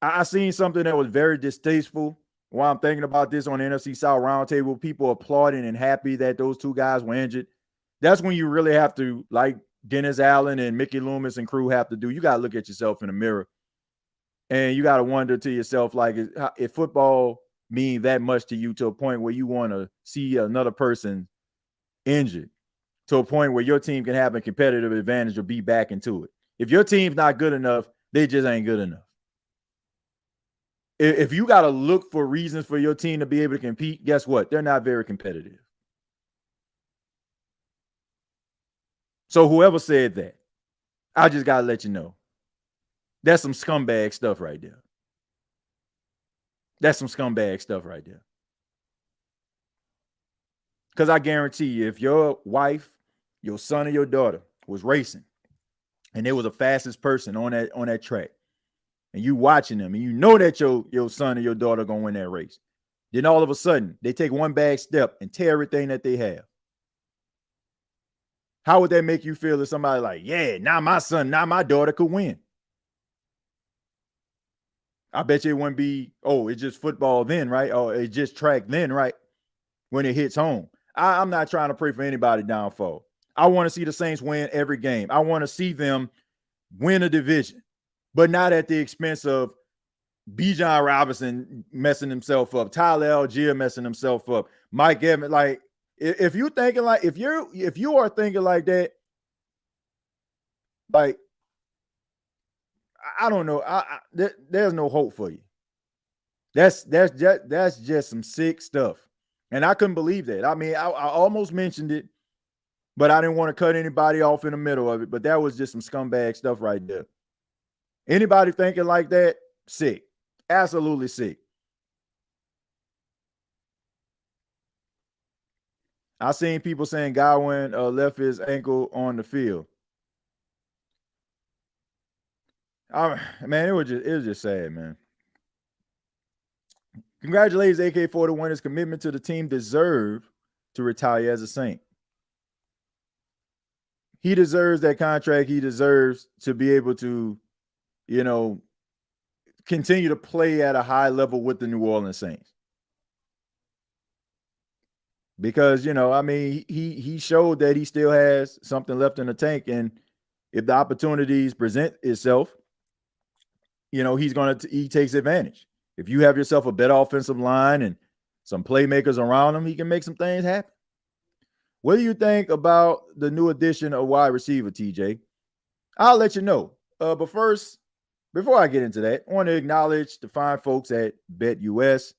I seen something that was very distasteful while I'm thinking about this on the NFC South roundtable. People applauding and happy that those two guys were injured. That's when you really have to, like Dennis Allen and Mickey Loomis and crew have to do, you got to look at yourself in the mirror. And you got to wonder to yourself, like, if football mean that much to you to a point where you want to see another person injured, to a point where your team can have a competitive advantage or be back into it. If your team's not good enough, they just ain't good enough. If you got to look for reasons for your team to be able to compete, guess what? They're not very competitive. So whoever said that, I just got to let you know. That's some scumbag stuff right there. That's some scumbag stuff right there. Because I guarantee you, if your wife, your son, or your daughter was racing and they was the fastest person on that track, and you watching them, and you know that your son or your daughter gonna win that race, then all of a sudden they take one bad step and tear everything that they have. How would that make you feel if somebody like, yeah, now my son, now my daughter could win? I bet you it wouldn't be, oh, it's just football then, right? Or it's just track then, right? When it hits home. I'm not trying to pray for anybody downfall. I want to see the Saints win every game. I want to see them win a division, but not at the expense of Bijan Robinson messing himself up, Tyler Algier messing himself up, Mike Evans. Like, if you thinking like, if you are thinking like that, like, I don't know. There's no hope for you. That's just some sick stuff. And I couldn't believe that. I mean, I almost mentioned it, but I didn't want to cut anybody off in the middle of it. But that was just some scumbag stuff right there. Anybody thinking like that, sick. Absolutely sick. I seen people saying Godwin left his ankle on the field. Man, it was just sad, man. Congratulations, AK-41. His commitment to the team deserved to retire as a Saint. He deserves that contract. He deserves to be able to, continue to play at a high level with the New Orleans Saints. Because, he showed that he still has something left in the tank. And if the opportunities present itself, he takes advantage. If you have yourself a better offensive line and some playmakers around him, he can make some things happen. What do you think about the new addition of wide receiver, TJ? I'll let you know. But first, before I get into that, I want to acknowledge the fine folks at BETUS.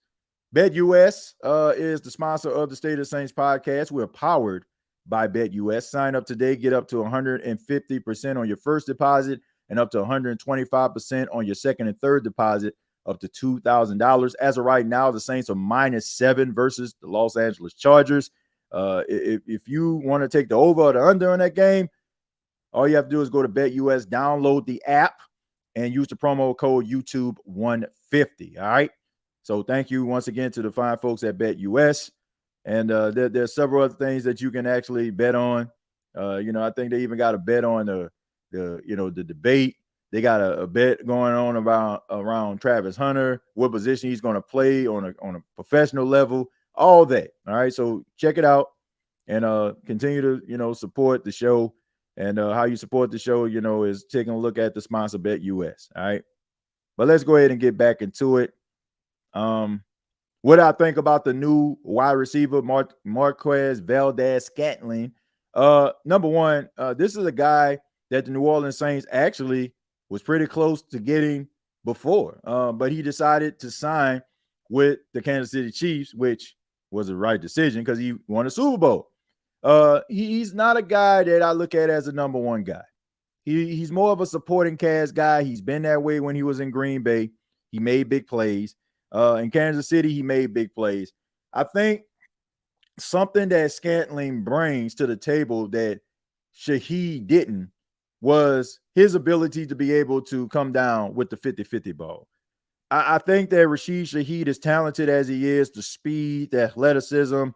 BETUS is the sponsor of the State of the Saints podcast. We're powered by BETUS. Sign up today. Get up to 150% on your first deposit and up to 125% on your second and third deposit up to $2,000. As of right now, the Saints are -7 versus the Los Angeles Chargers. If you want to take the over or the under on that game, all you have to do is go to BetUS, download the app, and use the promo code YouTube150. All right. So thank you once again to the fine folks at BetUS. And there's several other things that you can actually bet on. I think they even got a bet on the debate. They got a bet going on around Travis Hunter, what position he's going to play on a professional level, all that. All right. So check it out and continue to, support the show. And how you support the show, is taking a look at the sponsor BetUS. All right. But let's go ahead and get back into it. What I think about the new wide receiver, Marquez Valdes-Scantling. Number one, this is a guy that the New Orleans Saints actually was pretty close to getting before, but he decided to sign with the Kansas City Chiefs, which was the right decision because he won a Super Bowl. He's not a guy that I look at as a number one guy. He's more of a supporting cast guy. He's been that way when he was in Green Bay. He made big plays. In Kansas City, he made big plays. I think something that Scantling brings to the table that Shaheed didn't was his ability to be able to come down with the 50-50 ball. I think that Rashid Shaheed, as talented as he is, the speed, the athleticism,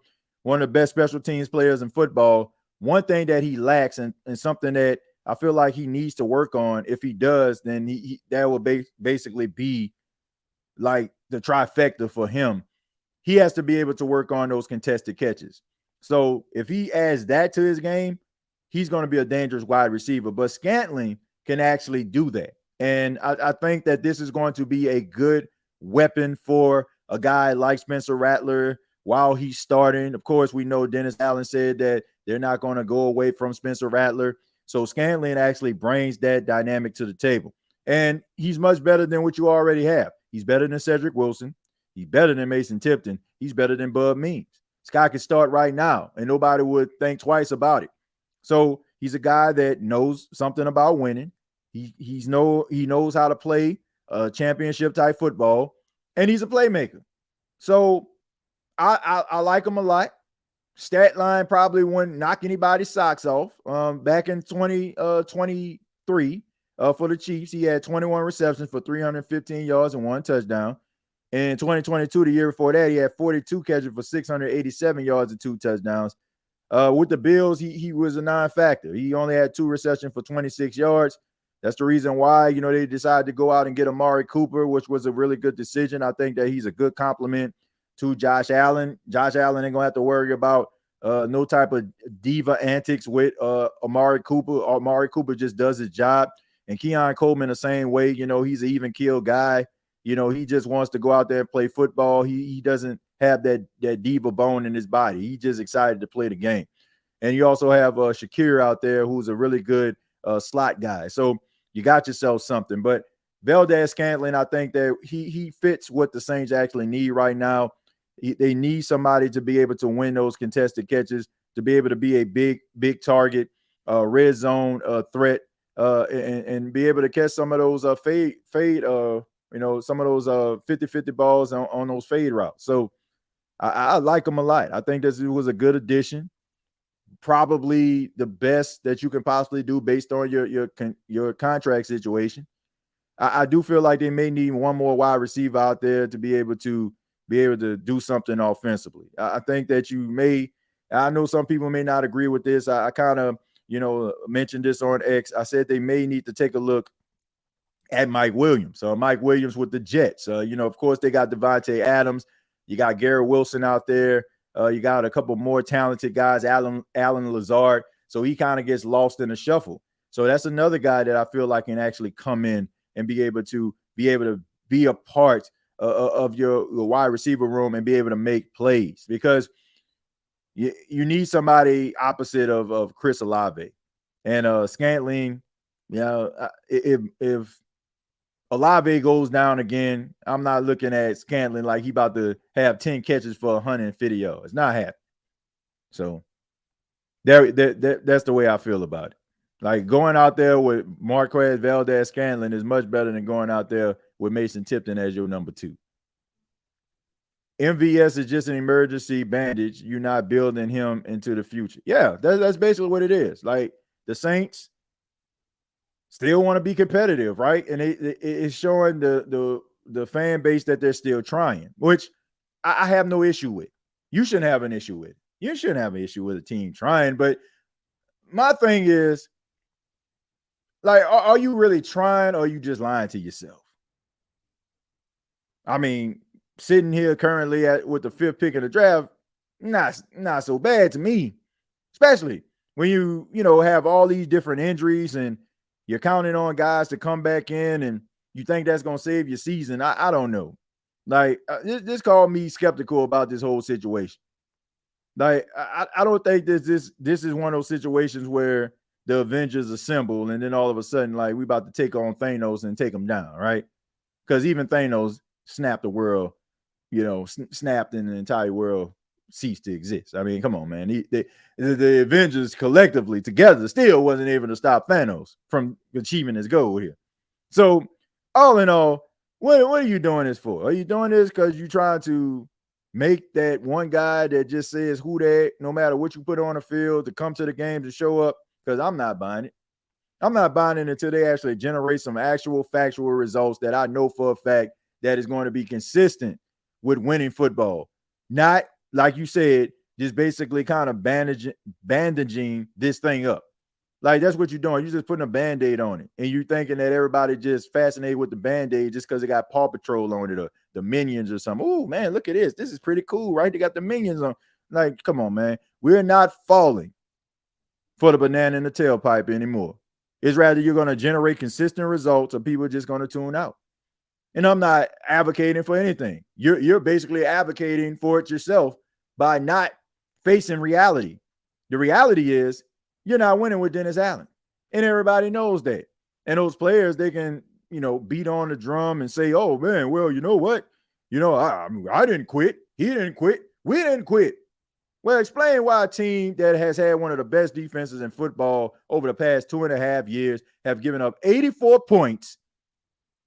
one of the best special teams players in football, one thing that he lacks and something that I feel like he needs to work on, if he does, then that will basically be like the trifecta for him. He has to be able to work on those contested catches. So if he adds that to his game, he's going to be a dangerous wide receiver. But Scantling can actually do that. And I think that this is going to be a good weapon for a guy like Spencer Rattler while he's starting. Of course, we know Dennis Allen said that they're not going to go away from Spencer Rattler. So Scantling actually brings that dynamic to the table. And he's much better than what you already have. He's better than Cedric Wilson. He's better than Mason Tipton. He's better than Bud Means. Scott can start right now, and nobody would think twice about it. So he's a guy that knows something about winning. He knows how to play championship type football, and he's a playmaker. So I like him a lot. Stat line probably wouldn't knock anybody's socks off. Back in 2023 for the Chiefs, he had 21 receptions for 315 yards and 1 touchdown. In 2022, the year before that, he had 42 catches for 687 yards and 2 touchdowns. With the Bills, he was a non-factor. He only had 2 receptions for 26 yards. That's the reason why, they decided to go out and get Amari Cooper, which was a really good decision. I think that he's a good compliment to Josh Allen. Josh Allen ain't going to have to worry about no type of diva antics with Amari Cooper. Amari Cooper just does his job. And Keon Coleman the same way. He's an even keel guy. He just wants to go out there and play football. He doesn't have that diva bone in his body. He's just excited to play the game. And you also have Shakir out there who's a really good slot guy. So you got yourself something. But Valdes-Scantling, I think that he fits what the Saints actually need right now. They need somebody to be able to win those contested catches, to be able to be a big target, red zone threat, and be able to catch some of those fade, some of those 50-50 balls on those fade routes. So I like him a lot. I think this was a good addition. Probably the best that you can possibly do based on your contract situation. I do feel like they may need one more wide receiver out there to be able to do something offensively. I think that I know some people may not agree with this. I kind of, mentioned this on X. I said they may need to take a look at Mike Williams. Mike Williams with the Jets. Of course, they got Devontae Adams. You got Garrett Wilson out there. You got a couple more talented guys, Alan Lazard. So he kind of gets lost in the shuffle. So that's another guy that I feel like can actually come in and be able to be a part of your wide receiver room and be able to make plays, because you need somebody opposite of Chris Olave. And Scantling, if Olave goes down again, I'm not looking at Scantling like he about to have 10 catches for 150 yards. It's not happening. So that's the way I feel about it. Like going out there with Marquez Valdez-Scantling is much better than going out there with Mason Tipton as your number 2. MVS is just an emergency bandage. You're not building him into the future. Yeah, that's basically what it is. Like the Saints still want to be competitive, right? And it's showing the fan base that they're still trying, which I have no issue with. You shouldn't have an issue with. You shouldn't have an issue with a team trying. But my thing is, like, are you really trying, or are you just lying to yourself? I mean, sitting here currently with the 5th pick in the draft, not so bad to me, especially when you have all these different injuries and you're counting on guys to come back in and you think that's going to save your season. I don't know. Like, this called me skeptical about this whole situation. Like, I don't think this is one of those situations where the Avengers assemble and then all of a sudden, like, we about to take on Thanos and take him down, right? Because even Thanos snapped the world, snapped and the entire world ceased to exist. I mean, come on, man. The Avengers collectively together still wasn't able to stop Thanos from achieving his goal here. So, all in all, what are you doing this for? Are you doing this because you're trying to make that one guy that just says who that, no matter what you put on the field, to come to the games and show up? Because I'm not buying it. I'm not buying it until they actually generate some actual factual results that I know for a fact that is going to be consistent with winning football. Not, like you said, just basically kind of bandaging this thing up. Like, that's what you're doing. You're just putting a Band-Aid on it. And you're thinking that everybody just fascinated with the Band-Aid just because it got Paw Patrol on it or the Minions or something. Oh, man, look at this. This is pretty cool, right? They got the Minions on. Like, come on, man. We're not falling for the banana in the tailpipe anymore. It's rather you're going to generate consistent results or people are just going to tune out. And I'm not advocating for anything. You're basically advocating for it yourself by not facing reality. The reality is you're not winning with Dennis Allen. And everybody knows that. And those players, they can, beat on the drum and say, oh, man, well, you know what? I didn't quit. He didn't quit. We didn't quit. Well, explain why a team that has had one of the best defenses in football over the past 2.5 years have given up 84 points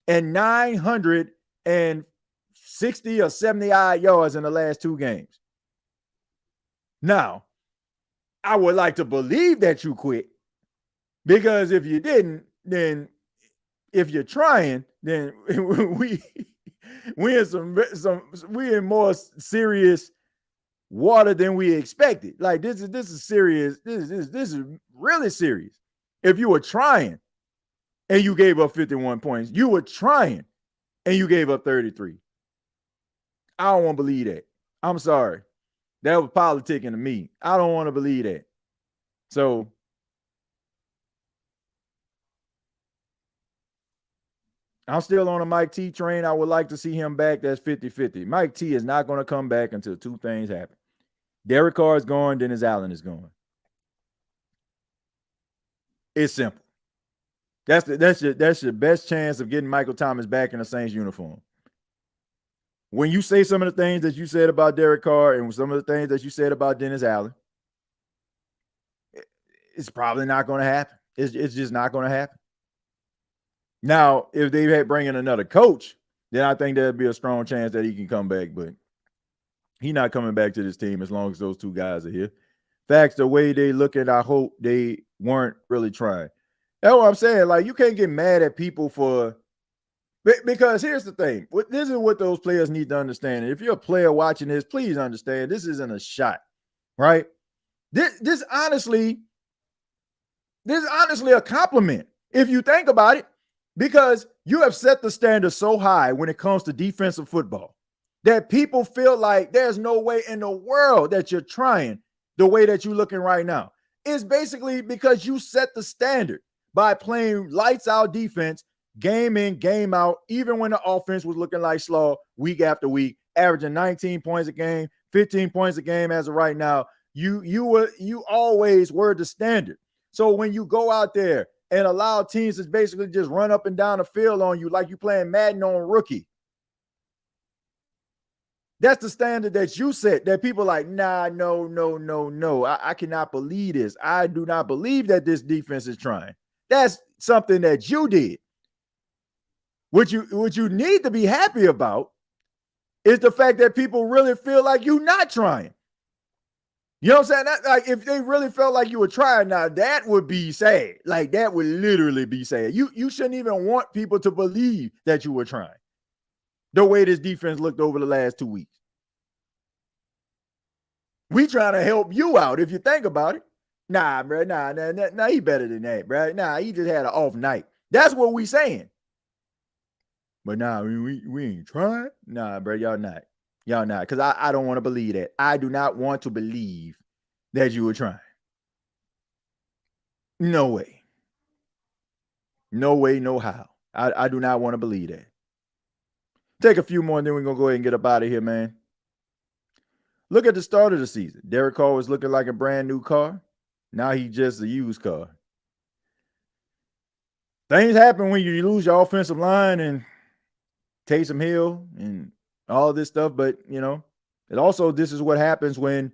and 960 or 70 odd yards in the last 2 games. Now, I would like to believe that you quit, because if you didn't, then if you're trying, then we in more serious water than we expected. Like, this is serious. This is really serious. If you were trying and you gave up 51 points, you were trying and you gave up 33. I don't want to believe that. I'm sorry. That was politicking to me. I don't want to believe that. So I'm still on a Mike T train. I would like to see him back. That's 50-50. Mike T is not going to come back until 2 things happen. Derek Carr is gone, Dennis Allen is gone. It's simple. That's your best chance of getting Michael Thomas back in a Saints uniform. When you say some of the things that you said about Derek Carr and some of the things that you said about Dennis Allen, it's probably not going to happen. It's just not going to happen. Now, if they had bring in another coach, then I think there'd be a strong chance that he can come back, but he's not coming back to this team as long as those 2 guys are here. Facts, the way they look at, I hope they weren't really trying. That's what I'm saying. Like, you can't get mad at people because here's the thing. This is what those players need to understand. And if you're a player watching this, please understand this isn't a shot, right? This honestly a compliment if you think about it, because you have set the standard so high when it comes to defensive football that people feel like there's no way in the world that you're trying the way that you're looking right now. It's basically because you set the standard by playing lights out defense, game in, game out, even when the offense was looking like slaw week after week, averaging 19 points a game, 15 points a game as of right now. You always were the standard. So when you go out there and allow teams to basically just run up and down the field on you like you playing Madden on rookie, That's the standard that you set, that people like, nah, no. I cannot believe this. I do not believe that this defense is trying. That's something that you did. What you need to be happy about is the fact that people really feel like you're not trying. You know what I'm saying? That, like, if they really felt like you were trying, now that would be sad. Like, that would literally be sad. You shouldn't even want people to believe that you were trying. The way this defense looked over the last 2 weeks. We trying to help you out if you think about it. Nah, bro. Nah, he better than that, bro. Nah, he just had an off night. That's what we saying. But nah, we ain't trying. Nah, bro, y'all not. Y'all not. Because I don't want to believe that. I do not want to believe that you were trying. No way. No way, no how. I do not want to believe that. Take a few more and then we're going to go ahead and get up out of here, man. Look at the start of the season. Derek Carr was looking like a brand new car. Now he's just a used car. Things happen when you lose your offensive line and Taysom Hill and all this stuff. But, you know, and also this is what happens when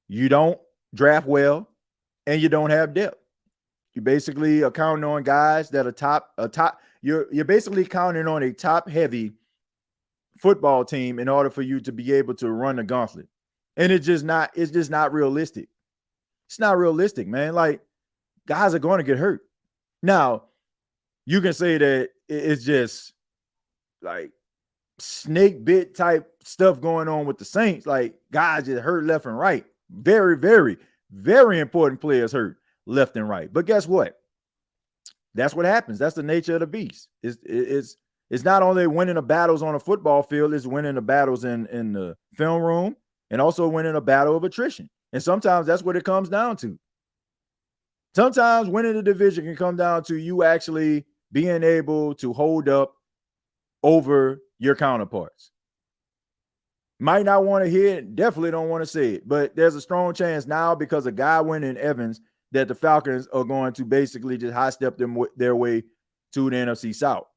you don't draft well and you don't have depth. You basically are counting on guys that are you're basically counting on a top-heavy football team in order for you to be able to run the gauntlet. And it's just not realistic. It's not realistic, man. Like, guys are going to get hurt. Now, you can say that it's just like snake bit type stuff going on with the Saints. Like, guys just hurt left and right. Very, very, very important players hurt left and right. But guess what? That's what happens. That's the nature of the beast. It's not only winning the battles on a football field, it's winning the battles in the film room and also winning a battle of attrition. And sometimes that's what it comes down to. Sometimes winning the division can come down to you actually being able to hold up over your counterparts. Might not want to hear it, definitely don't want to say it, but there's a strong chance now because of Godwin and Evans that the Falcons are going to basically just high step their way to the NFC South.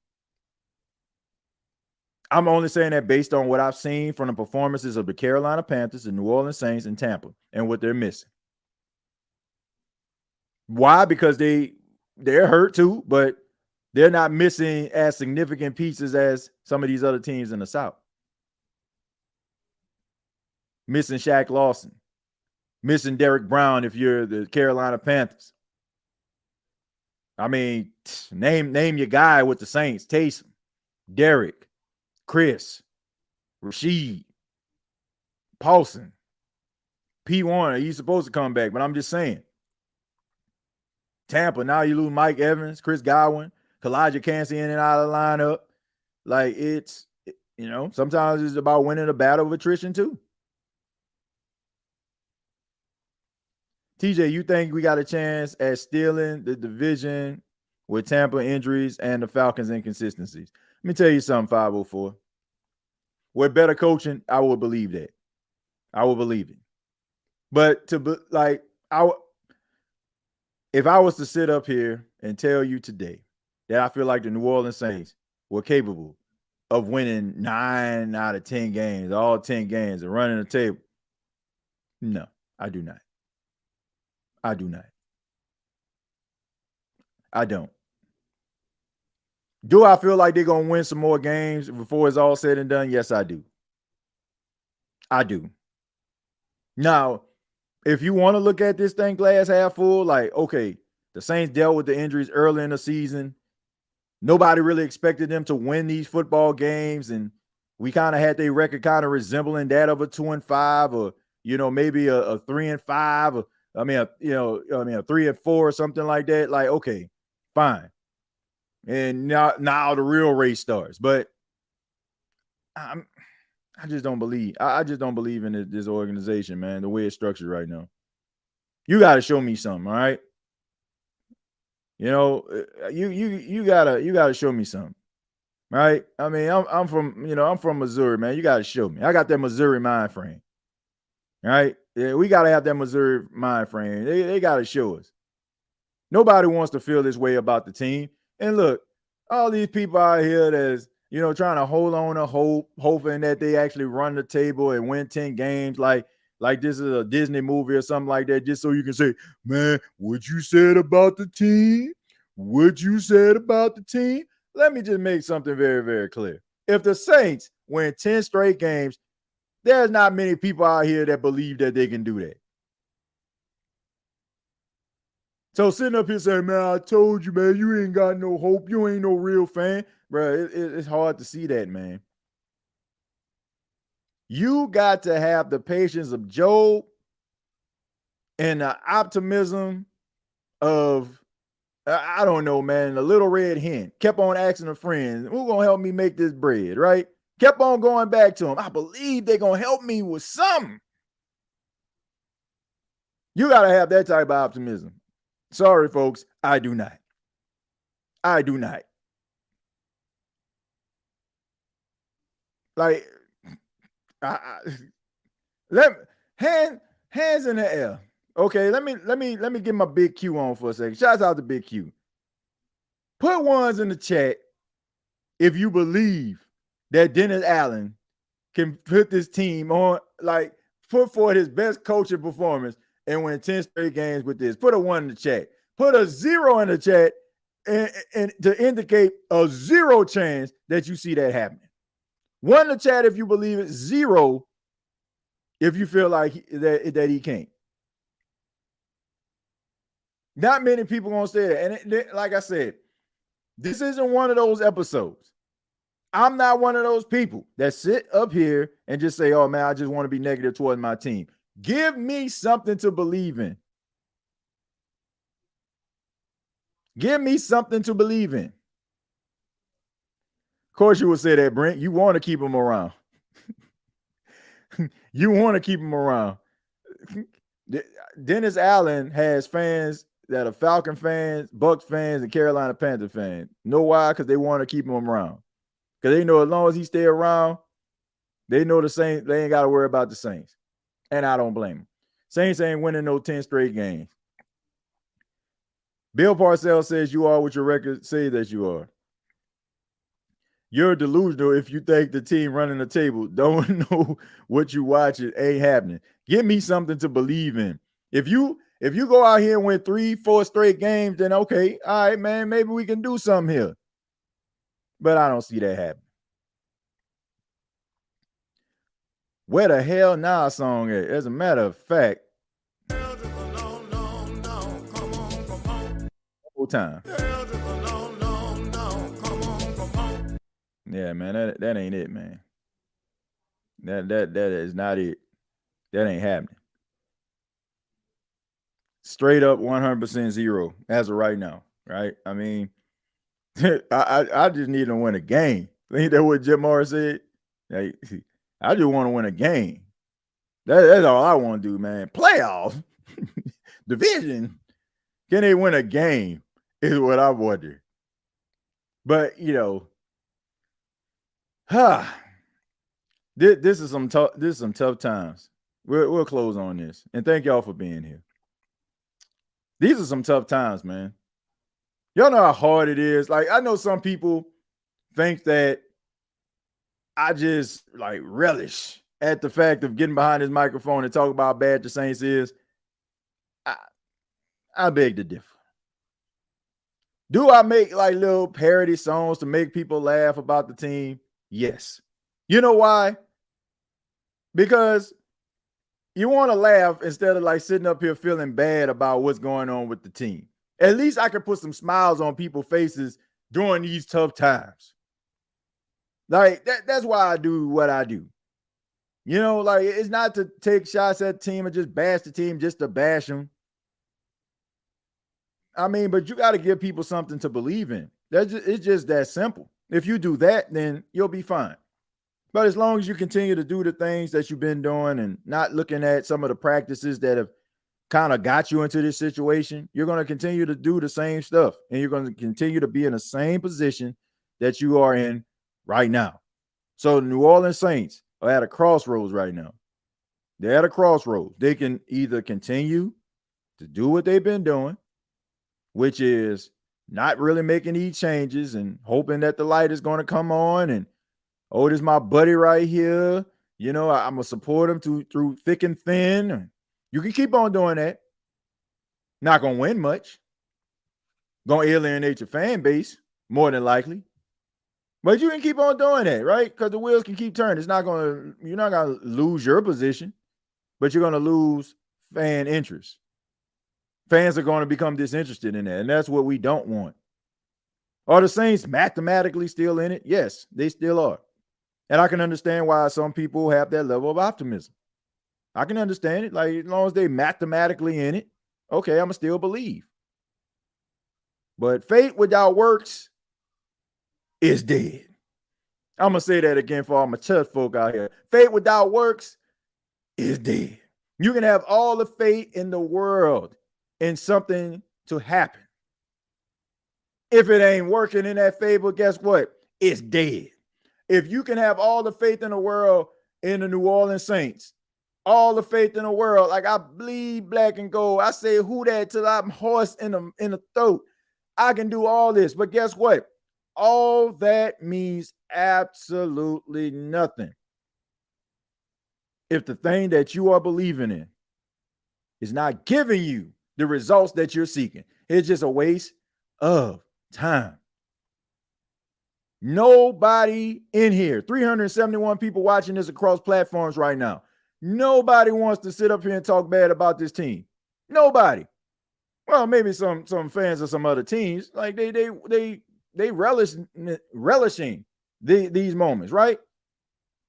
I'm only saying that based on what I've seen from the performances of the Carolina Panthers, the New Orleans Saints, and Tampa, and what they're missing. Why? Because they're hurt too, but they're not missing as significant pieces as some of these other teams in the South. Missing Shaq Lawson. Missing Derek Brown if you're the Carolina Panthers. I mean, name your guy with the Saints. Taysom, Derek, Chris, Rashid, Paulson, P. Warner. He's supposed to come back, but I'm just saying. Tampa, now you lose Mike Evans, Chris Godwin, Kalijah Kancey in and out of the lineup. Like, sometimes it's about winning a battle of attrition too. TJ, you think we got a chance at stealing the division with Tampa injuries and the Falcons inconsistencies? Let me tell you something, 504. With better coaching, I would believe that. I would believe it. But if I was to sit up here and tell you today that I feel like the New Orleans Saints were capable of winning 9 out of 10 games, all 10 games, and running the table, no, I do not. I do not. I don't. Do I feel like they're going to win some more games before it's all said and done? Yes, I do. I do. Now, if you want to look at this thing glass half full, like, okay, the Saints dealt with the injuries early in the season. Nobody really expected them to win these football games, and we kind of had their record kind of resembling that of a 2-5 or, maybe a 3-5 or, a 3-4 or something like that. Like, okay, fine. And now the real race starts. But I just don't believe. I just don't believe in this organization, man, the way it's structured right now. You got to show me something, all right? You gotta show me something, right? I mean, I'm from Missouri, man. You got to show me. I got that Missouri mind frame, right? Yeah, we got to have that Missouri mind frame. They got to show us. Nobody wants to feel this way about the team. And look, all these people out here trying to hold on to hope, hoping that they actually run the table and win 10 games like this is a Disney movie or something like that, just so you can say, man, what you said about the team? What you said about the team? Let me just make something very, very clear. If the Saints win 10 straight games, there's not many people out here that believe that they can do that. So sitting up here saying, man, I told you, man, you ain't got no hope. You ain't no real fan. Bro, it's hard to see that, man. You got to have the patience of Job and the optimism of, I don't know, man, the little red hen. Kept on asking a friend, who's going to help me make this bread, right? Kept on going back to him. I believe they're going to help me with something. You got to have that type of optimism. Sorry, folks, I do not. I do not. Like, hands in the air. Okay, let me get my Big Q on for a second. Shouts out to Big Q. Put ones in the chat if you believe that Dennis Allen can put this team on, like, put forward his best coaching performance and win 10 straight games with this. Put a 1 in the chat. Put a 0 in the chat and to indicate a 0 chance that you see that happening. 1 in the chat if you believe it. 0 if you feel like that he can't. Not many people gonna say that. And like I said, this isn't one of those episodes. I'm not one of those people that sit up here and just say, oh man, I just want to be negative towards my team. Give me something to believe in. Give me something to believe in. Of course, you would say that, Brent. You want to keep him around. You want to keep him around. Dennis Allen has fans that are Falcon fans, Bucs fans, and Carolina Panther fans. Know why? Because they want to keep him around. Because they know as long as he stay around, they know the Saints. They ain't got to worry about the Saints. And I don't blame them. Saints ain't winning no 10 straight games. Bill Parcells says you are what your record say that you are. You're delusional if you think the team running the table don't know what you watch. It ain't happening. Give me something to believe in. If you go out here and win 3-4 straight games, then okay, all right, man, maybe we can do something here. But I don't see that happening. Where the hell now song at? As a matter of fact, whole time. Yeah, man, that ain't it, man. That is not it. That ain't happening. Straight up 100% 0 as of right now, right? I mean, I just need to win a game. Ain't that what Jim Morris said? Like, I just want to win a game. That's all I want to do, man. Playoffs, division. Can they win a game? Is what I wonder. But this is some tough times. We'll close on this, and thank y'all for being here. These are some tough times, man. Y'all know how hard it is. Like, I know some people think that I just like relish at the fact of getting behind this microphone and talk about how bad the Saints is. I beg to differ. Do I make like little parody songs to make people laugh about the team? Yes. You know why? Because you want to laugh instead of like sitting up here feeling bad about what's going on with the team. At least I can put some smiles on people's faces during these tough times. Like that's why I do what I do. Like it's not to take shots at the team and just bash the team just to bash them. I mean, but you got to give people something to believe in. It's just that simple. If you do that, then you'll be fine. But as long as you continue to do the things that you've been doing and not looking at some of the practices that have kind of got you into this situation, you're going to continue to do the same stuff. And you're going to continue to be in the same position that you are in right now. So the New Orleans Saints are at a crossroads right now. They're at a crossroads. They can either continue to do what they've been doing, which is not really making these changes and hoping that the light is going to come on. And, oh, this is my buddy right here. You know, I'm going to support him through thick and thin. You can keep on doing that. Not going to win much. Going to alienate your fan base, more than likely. But you can keep on doing that, right? Because the wheels can keep turning. You're not going to lose your position, but you're going to lose fan interest. Fans are going to become disinterested in that, and that's what we don't want. Are the Saints mathematically still in it? Yes, they still are. And I can understand why some people have that level of optimism. I can understand it. Like, as long as they mathematically in it, okay, I'm going to still believe. But faith without works is dead. I'm going to say that again for all my church folk out here. Faith without works is dead. You can have all the faith in the world in something to happen. If it ain't working in that favor, guess what? It's dead. If you can have all the faith in the world in the New Orleans Saints, all the faith in the world, like I bleed black and gold, I say who that till I'm hoarse in the throat. I can do all this, but guess what? All that means absolutely nothing if the thing that you are believing in is not giving you the results that you're seeking. It's just a waste of time. Nobody in here, 371 people watching this across platforms right now, nobody wants to sit up here and talk bad about this team. Nobody. Well, maybe some fans of some other teams, like they relishing these moments, right?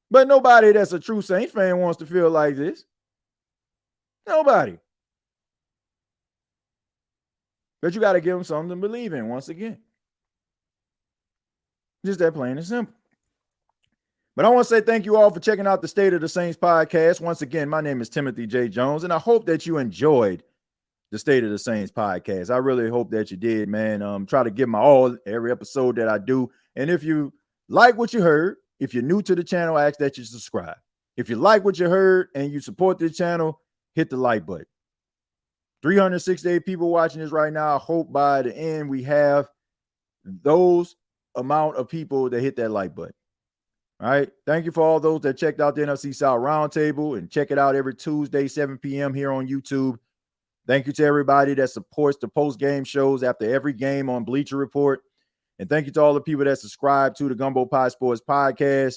But nobody that's a true Saints fan wants to feel like this. Nobody. But you got to give them something to believe in once again. Just that plain and simple. But I want to say thank you all for checking out the State of the Saints podcast. Once again, my name is Timothy J. Jones, and I hope that you enjoyed the State of the Saints podcast. I really hope that you did, man. Try to give my all every episode that I do. And if you like what you heard, if you're new to the channel, I ask that you subscribe. If you like what you heard and you support this channel, hit the like button. 368 people watching this right now. I hope by the end we have those amount of people that hit that like button. All right. Thank you for all those that checked out the NFC South Roundtable and check it out every Tuesday, 7 p.m. here on YouTube. Thank you to everybody that supports the post-game shows after every game on Bleacher Report. And thank you to all the people that subscribe to the Gumbo Pie Sports podcast.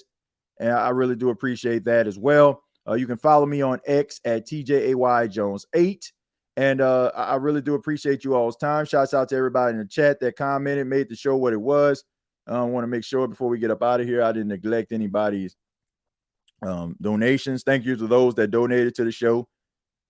And I really do appreciate that as well. You can follow me on X at TJAYJones8. And I really do appreciate you all's time. Shouts out to everybody in the chat that commented, made the show what it was. I want to make sure before we get up out of here, I didn't neglect anybody's donations. Thank you to those that donated to the show.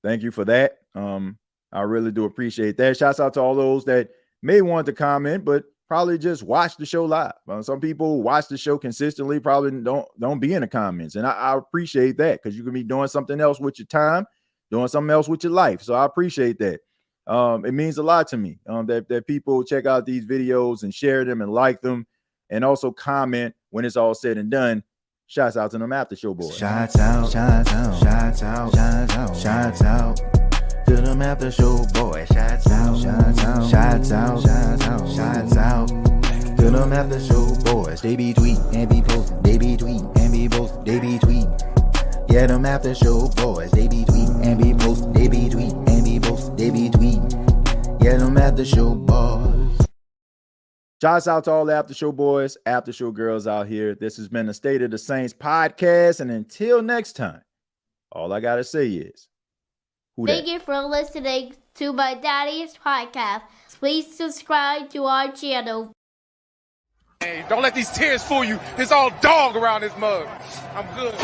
Thank you for that. I really do appreciate that. Shouts out to all those that may want to comment, but probably just watch the show live. Some people watch the show consistently, probably don't be in the comments. And I appreciate that because you can be doing something else with your time, doing something else with your life. So I appreciate that. It means a lot to me that people check out these videos and share them and like them and also comment when it's all said and done. Shouts out to them after show boys. Shouts out, shouts out, shouts out, shouts out, shouts out to them after show boys. Shouts out, shouts out, shouts out, shouts out, shouts out to them after show boys. They be tweet and be posting, they be tweet and be posting, they be tweet. Yeah, them after show boys. They be tweet and be posting, they be tweet and be posting, they be tweet. Yeah, them after show boys. Shouts out to all the after show boys, after show girls out here. This has been the State of the Saints podcast. And until next time, all I got to say is, thank you for listening to my daddy's podcast. Please subscribe to our channel. Hey, don't let these tears fool you. It's all dog around this mug. I'm good.